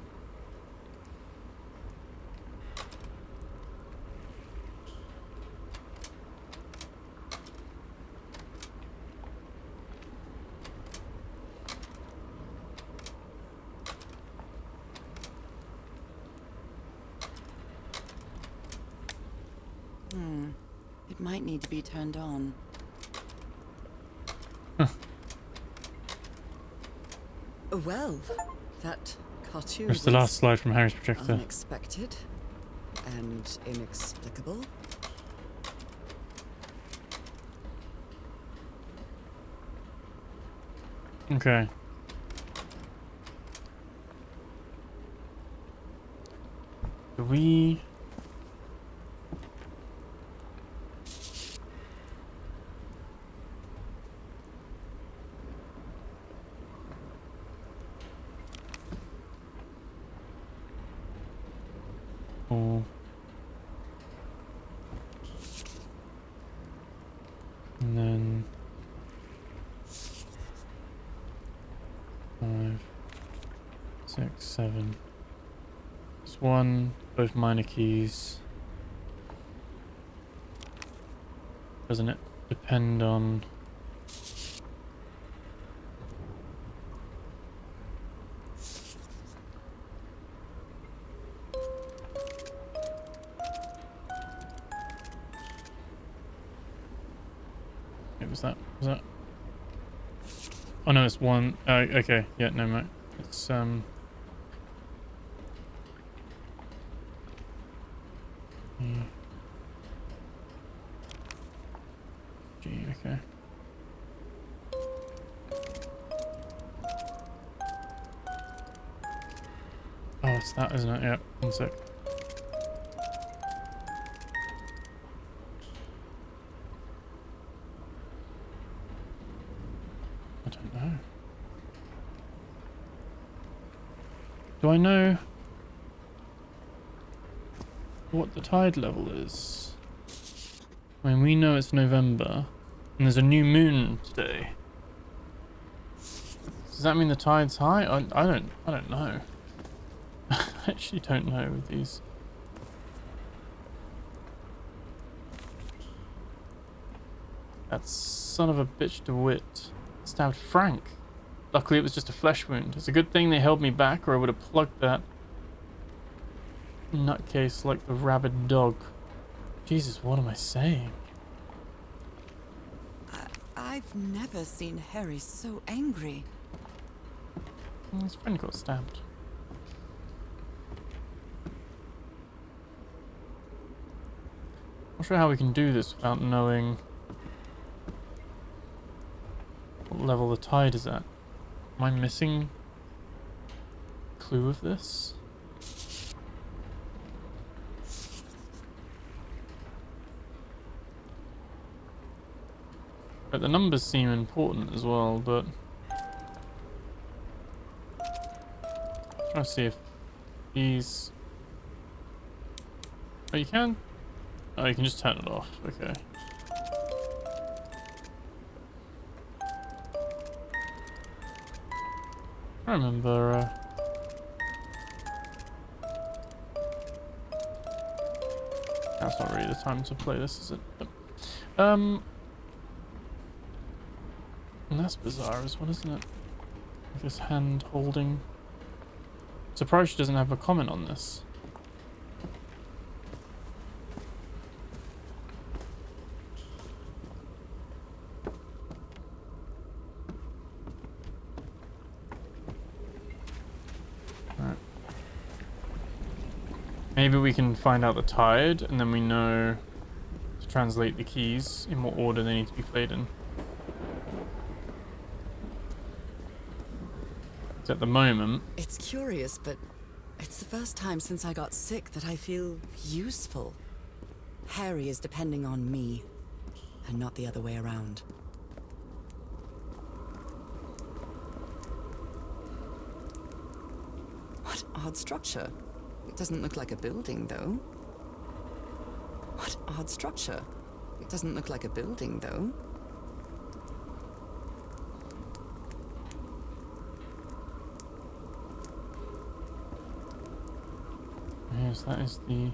It might need to be turned on. Well, that cartoon That's the last slide from Harry's projector. unexpected and inexplicable. Okay. Do we... Oh. And then 5, 6, 7. It's 1, both minor keys. Doesn't it depend on... It was that. Was that? Oh no, it's one. Okay. Yeah, no, mate. It's G. Okay. Oh, it's that, isn't it? Yeah. One sec. I don't know. Do I know what the tide level is? I mean, we know it's November, and there's a new moon today. Does that mean the tide's high? I don't know. I actually don't know with these. That son of a bitch DeWitt stabbed Frank. Luckily it was just a flesh wound. It's a good thing they held me back, or I would have plugged that nutcase like the rabid dog. Jesus, what am I saying? I've never seen Harry so angry. His friend got stabbed. Not sure how we can do this without knowing what level the tide is at. Am I missing a clue of this? But the numbers seem important as well, but I'm trying to see if these... Oh, you can? Oh, you can just turn it off. Okay. I remember... That's not really the time to play this, is it? But, and that's bizarre as well, isn't it? Like this hand holding. Surprised she doesn't have a comment on this. Right. Maybe we can find out the tide, and then we know to translate the keys in what order they need to be played in. At the moment. It's curious, but it's the first time since I got sick that I feel useful. Harry is depending on me, and not the other way around. What odd structure. It doesn't look like a building, though. What odd structure. It doesn't look like a building, though. Yes, that is the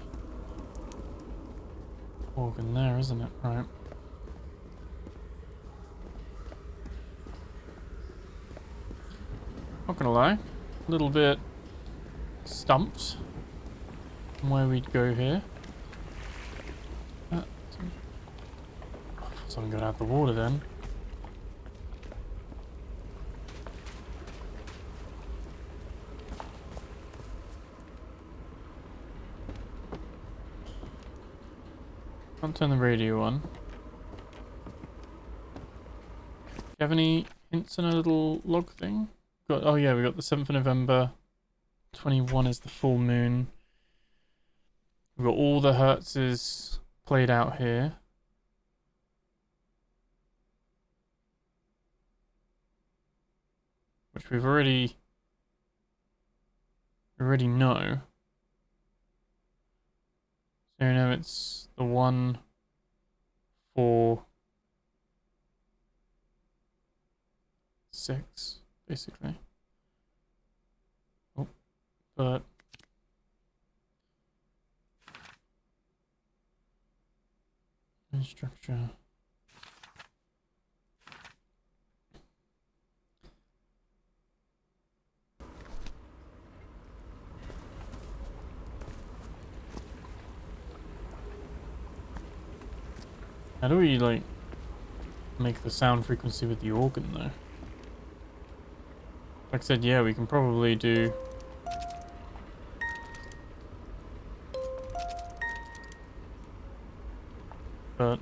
organ there, isn't it? Right. Not gonna lie, a little bit stumped on where we'd go here. So I'm going out the water then. Can't turn the radio on. Do you have any hints in a little log thing? Oh yeah, we got the 7th of November. 21 is the full moon. We've got all the hertzes played out here. Which we already know. So you know it's the 1, 4, 6, basically. Oh, but structure. How do we, like, make the sound frequency with the organ, though? Like I said, yeah, we can probably do... But...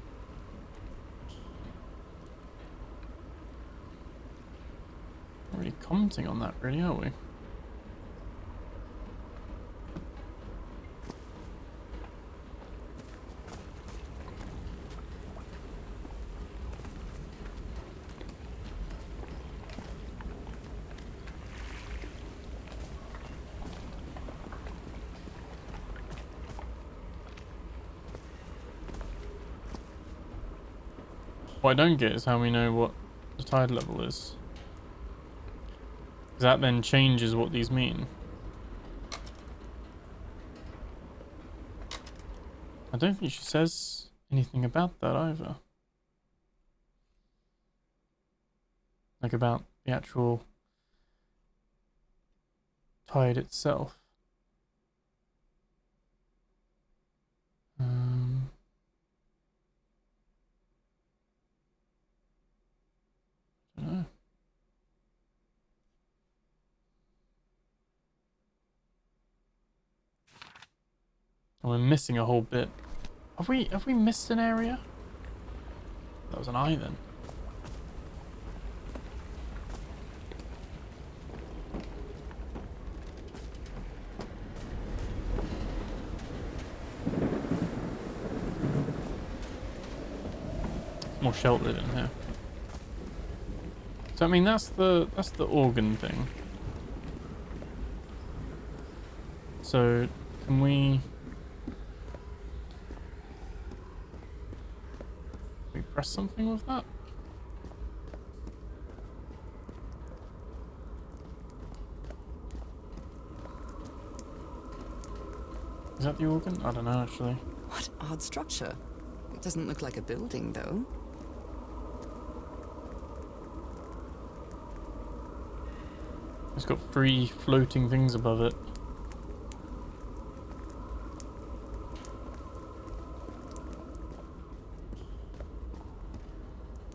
Not really commenting on that, really, are we? What I don't get is how we know what the tide level is. That then changes what these mean. I don't think she says anything about that either. Like about the actual tide itself. I don't know. And we're missing a whole bit. Have we missed an area? That was an eye then. More sheltered in here. So I mean that's the organ thing. So can we press something with that? Is that the organ? I don't know actually. What odd structure. It doesn't look like a building, though. It's got 3 floating things above it.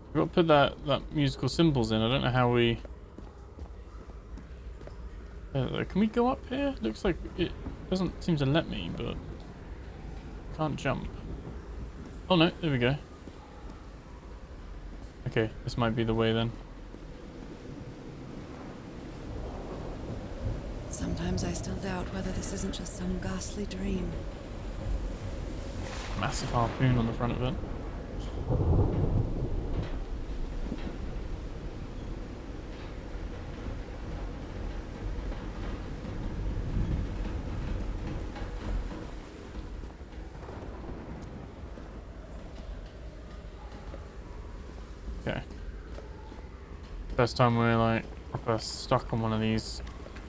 We've got to put that musical symbols in. I don't know how we... can we go up here? Looks like it doesn't seem to let me, but... Can't jump. Oh no, there we go. Okay, this might be the way then. Sometimes I still doubt whether this isn't just some ghastly dream. Massive harpoon on the front of it. Okay. First time we're like proper stuck on one of these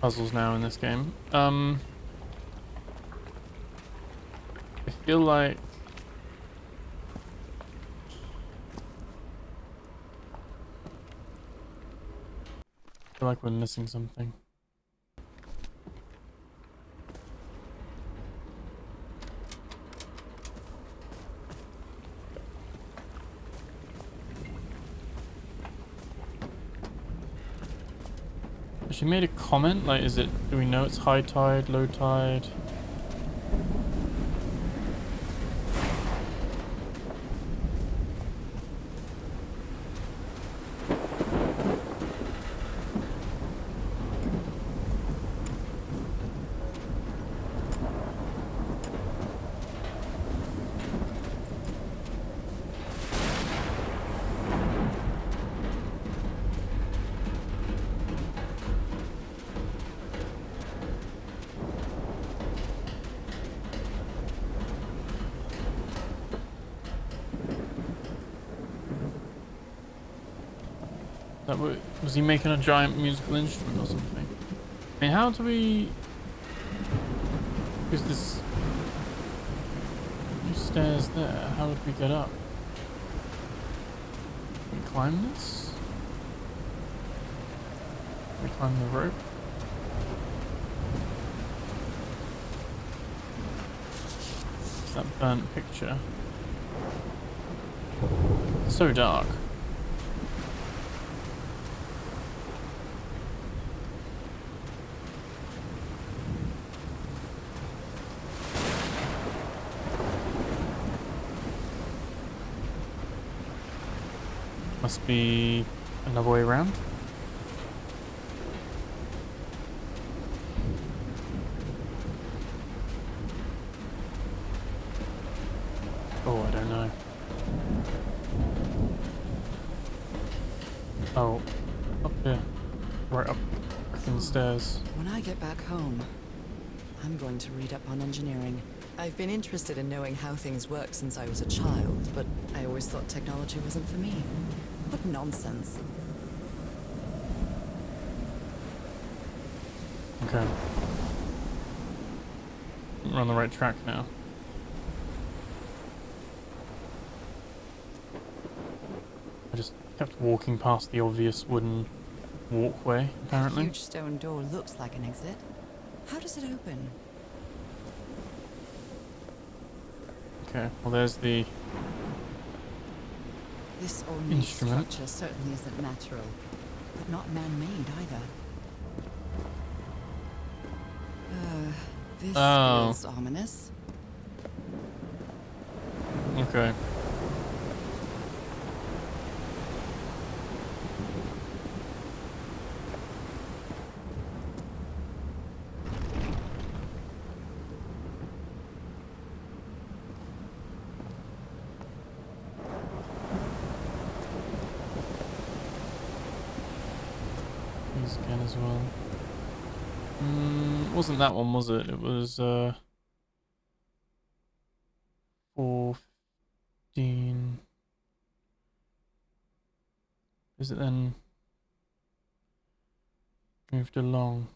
puzzles now in this game. I feel like we're missing something. She made a comment, like, do we know it's high tide, low tide? Was he making a giant musical instrument or something? I mean, how do we... Is this... stairs there? How would we get up? Can we climb this? Can we climb the rope? That burnt picture. So dark. Must be another way around. Oh, I don't know. Oh, up here. Right up in the stairs. When I get back home, I'm going to read up on engineering. I've been interested in knowing how things work since I was a child, but I always thought technology wasn't for me. What nonsense. Okay. We're on the right track now. I just kept walking past the obvious wooden walkway, apparently. A huge stone door looks like an exit. How does it open? Okay, well there's the This ornate instrument. structure certainly isn't natural, but not man-made either. This feels ominous. Okay. These again as well. Wasn't that one, was it? It was 415. Is it then moved along?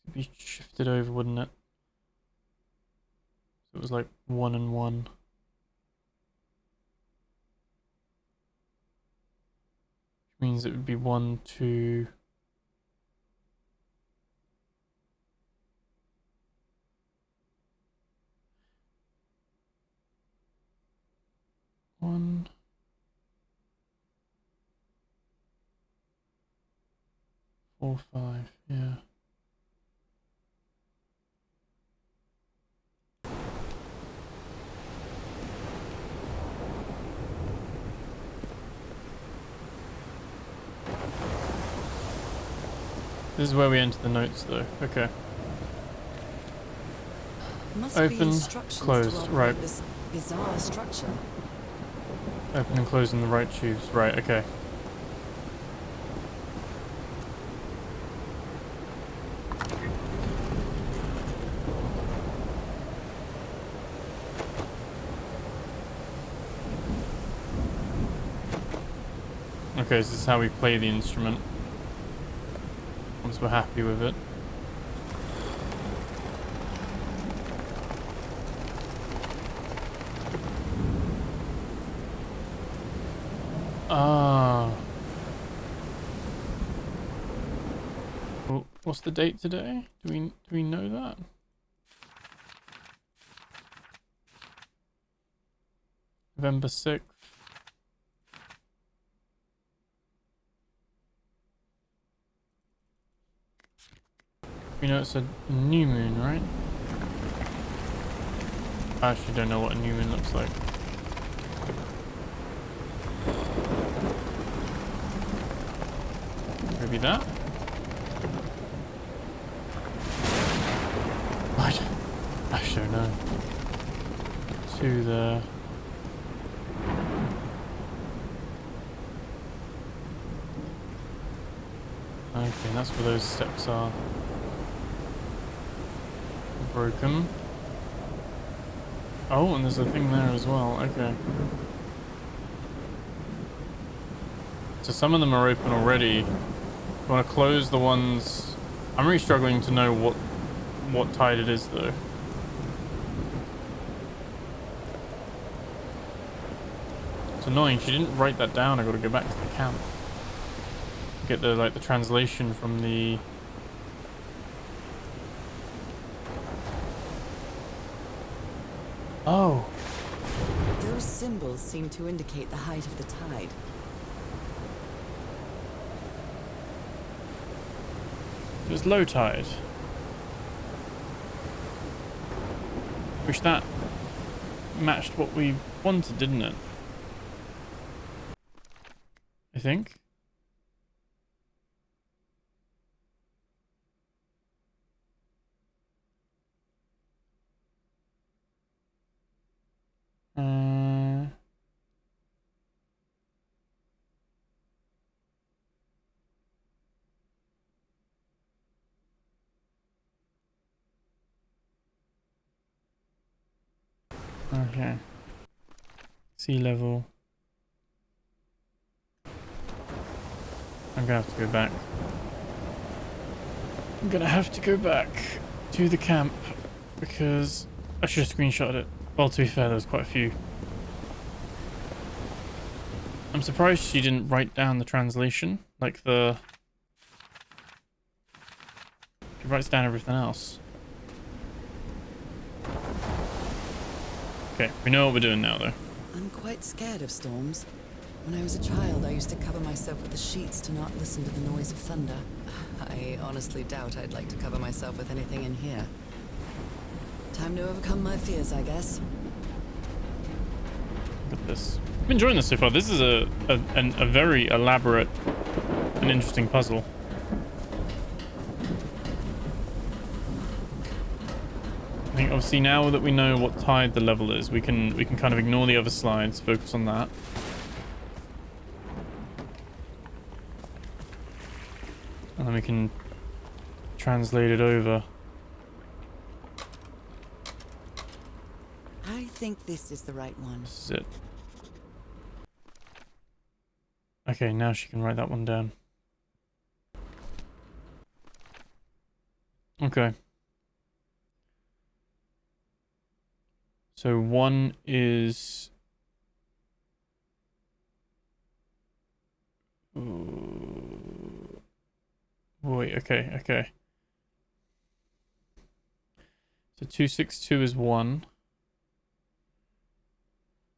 Could be shifted over, wouldn't it? So it was like 1 and 1. Which means it would be 1, 2. One, 4, 5, yeah. This is where we enter the notes, though. Okay. Must be Open, instructions to closed, operate right. this bizarre structure. Open and closing the right tubes. Right, okay. Okay, so this is how we play the instrument. Once we're happy with it. Ah. Well, what's the date today? Do we know that? November 6th. We know it's a new moon, right? I actually don't know what a new moon looks like. Maybe that? I actually don't know. 2 there. Okay, that's where those steps are. Broken. Oh, and there's a thing there as well. Okay. So some of them are open already. You want to close the ones... I'm really struggling to know what tide it is, though. It's annoying. She didn't write that down. I got to go back to the camp. Get the translation from the seem to indicate the height of the tide. It was low tide. Which that matched what we wanted, didn't it? I think. Okay. Sea level. I'm gonna have to go back. I'm gonna have to go back to the camp because I should have screenshotted it. Well, to be fair, there was quite a few. I'm surprised she didn't write down the translation, like the... She writes down everything else. Okay, we know what we're doing now, though. I'm quite scared of storms. When I was a child, I used to cover myself with the sheets to not listen to the noise of thunder. I honestly doubt I'd like to cover myself with anything in here. Time to overcome my fears, I guess. Look at this. I'm enjoying this so far. This is a very elaborate and interesting puzzle. I think obviously now that we know what tide the level is, we can kind of ignore the other slides, focus on that. And then we can translate it over. I think this is the right one. This is it. Okay, now she can write that one down. Okay. So one is... Wait, okay. So 262 is 1.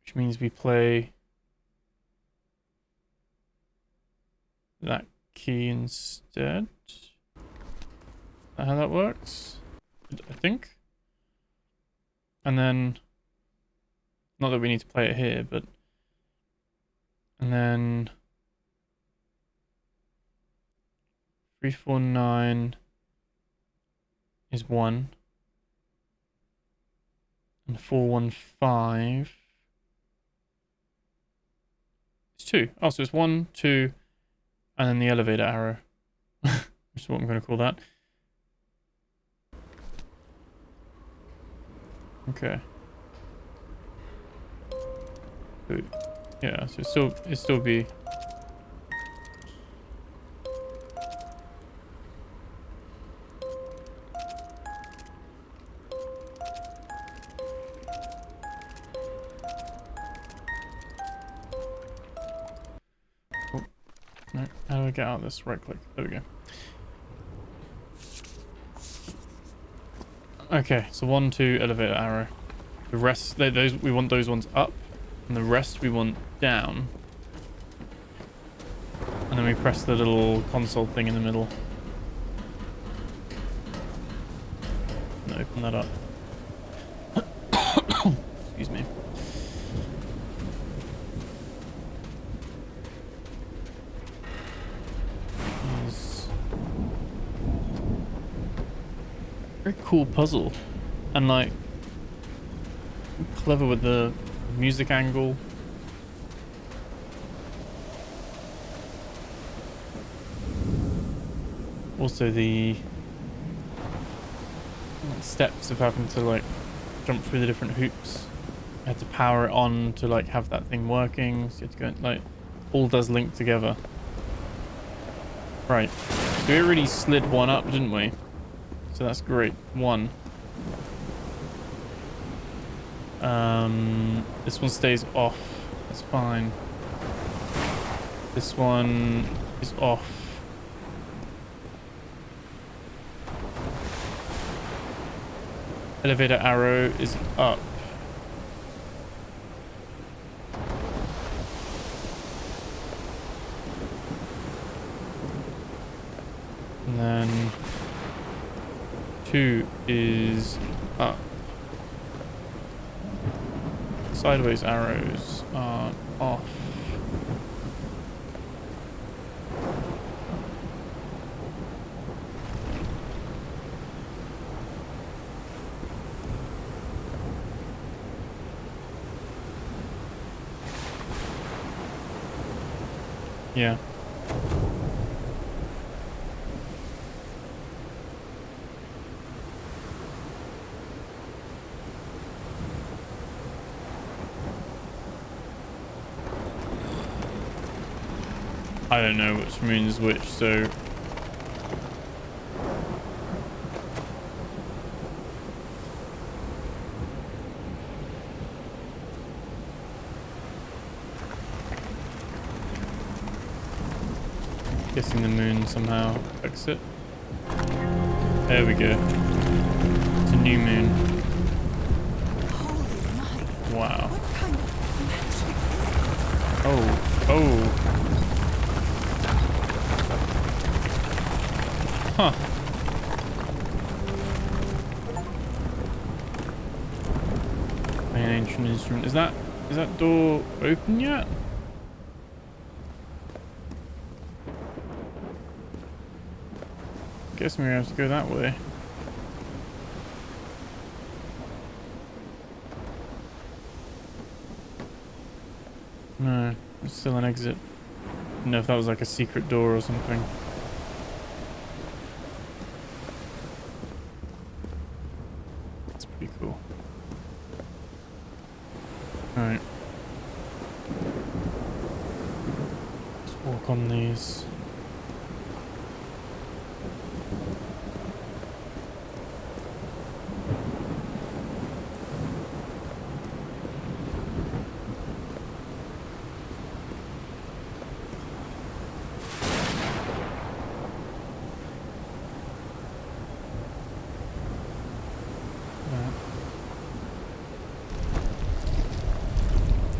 Which means we play that key instead. Is that how that works? I think. And then, not that we need to play it here, but, and then 349 is 1, and 415 is 2. Oh, so it's 1, 2, and then the elevator arrow. Which is what I'm going to call that. Okay. So, yeah, so it still be. Oh, no, how do I get out of this? Right click. There we go. Okay, so 1, 2, elevator arrow. The rest, those we want those ones up, and the rest we want down. And then we press the little console thing in the middle. And open that up. Excuse me. Very cool puzzle, and like clever with the music angle. Also the steps of having to like jump through the different hoops. I had to power it on to like have that thing working. So you had to go like all does link together. Right. So we already slid one up, didn't we? So that's great. 1. This one stays off. That's fine. This one is off. Elevator arrow is up. then 2 is up. Sideways arrows are off. Yeah. I don't know which means which, so guessing the moon somehow affects it. There we go. It's a new moon. Holy my. Wow. What kind of magic is this? Oh. Huh. An ancient instrument. Is that door open yet? Guess we have to go that way. No, it's still an exit. I don't know if that was like a secret door or something. That's pretty cool. Alright. Let's walk on these.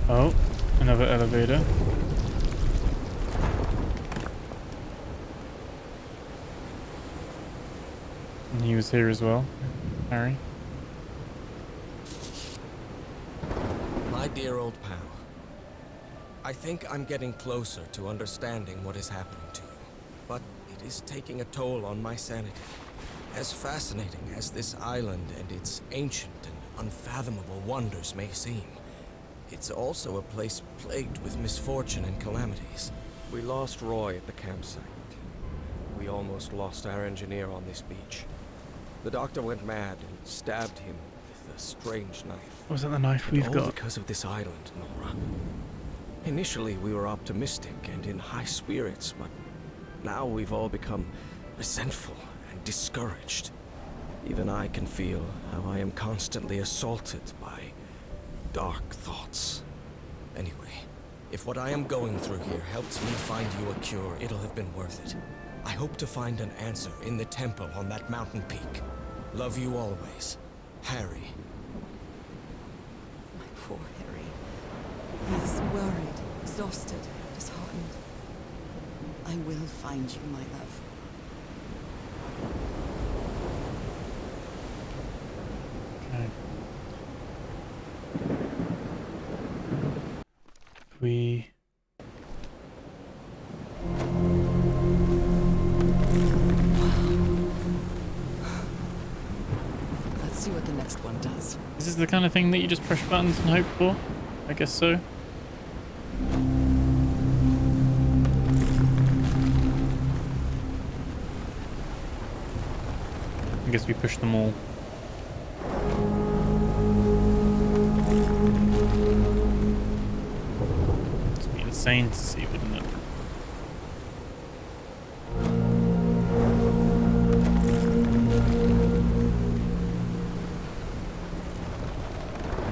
Oh, another elevator. And he was here as well, Harry. My dear old pal, I think I'm getting closer to understanding what is happening to you, but it is taking a toll on my sanity. As fascinating as this island and its ancient and unfathomable wonders may seem, it's also a place plagued with misfortune and calamities. We lost Roy at the campsite. We almost lost our engineer on this beach. The doctor went mad and stabbed him with a strange knife. Was that the knife we've All got? because of this island, Norah. Initially, we were optimistic and in high spirits, but now we've all become resentful and discouraged. Even I can feel how I am constantly assaulted by dark thoughts. Anyway, if what I am going through here helps me find you a cure, it'll have been worth it. I hope to find an answer in the temple on that mountain peak. Love you always, Harry. My poor Harry. He is worried, exhausted, disheartened. I will find you, my love. Okay. We Let's see what the next one does. Is this the kind of thing that you just push buttons and hope for? I guess so. I guess we push them all. It'd be insane to see, wouldn't it?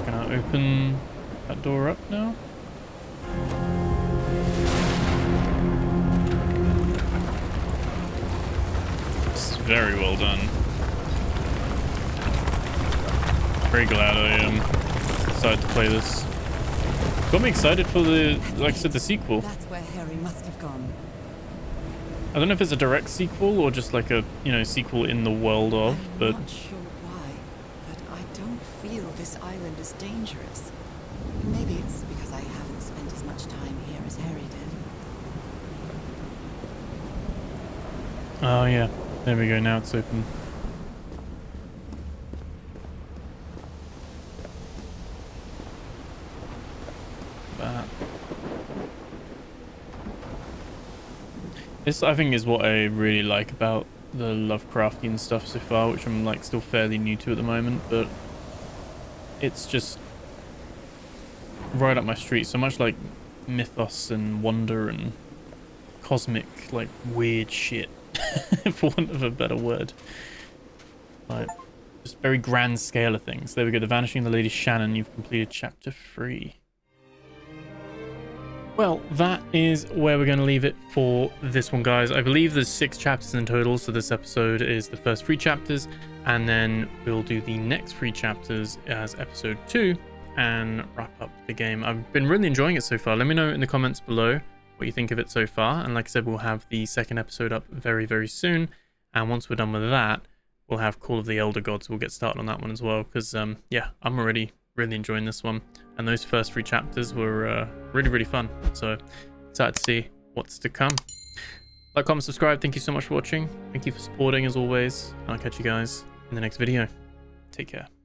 Can I open that door up now? It's very well done. Very glad I decided to play this. Got me excited for the, like I said, the sequel. That's where Harry must have gone. I don't know if it's a direct sequel or just like a, you know, sequel in the world of, but... I'm not sure why, but I don't feel this island is dangerous. Maybe it's because I haven't spent as much time here as Harry did. Oh yeah, there we go, now it's open. That. This, I think, is what I really like about the Lovecraftian stuff so far, which I'm like still fairly new to at the moment, but it's just right up my street. So much like mythos and wonder and cosmic, like weird shit, for want of a better word. Like, just very grand scale of things. There we go, The Vanishing of the Lady Shannon. You've completed chapter 3. Well, that is where we're going to leave it for this one, guys. I believe there's 6 chapters in total, so this episode is the first 3 chapters, and then we'll do the next 3 chapters as episode 2 and wrap up the game. I've been really enjoying it so far. Let me know in the comments below what you think of it so far, and like I said, we'll have the second episode up very, very soon, and once we're done with that, we'll have Call of the Elder Gods. We'll get started on that one as well, because yeah, I'm already really enjoying this one, and those first 3 chapters were really, really fun, so excited to see what's to come. Like, comment, subscribe. Thank you so much for watching. Thank you for supporting as always. I'll catch you guys in the next video. Take care.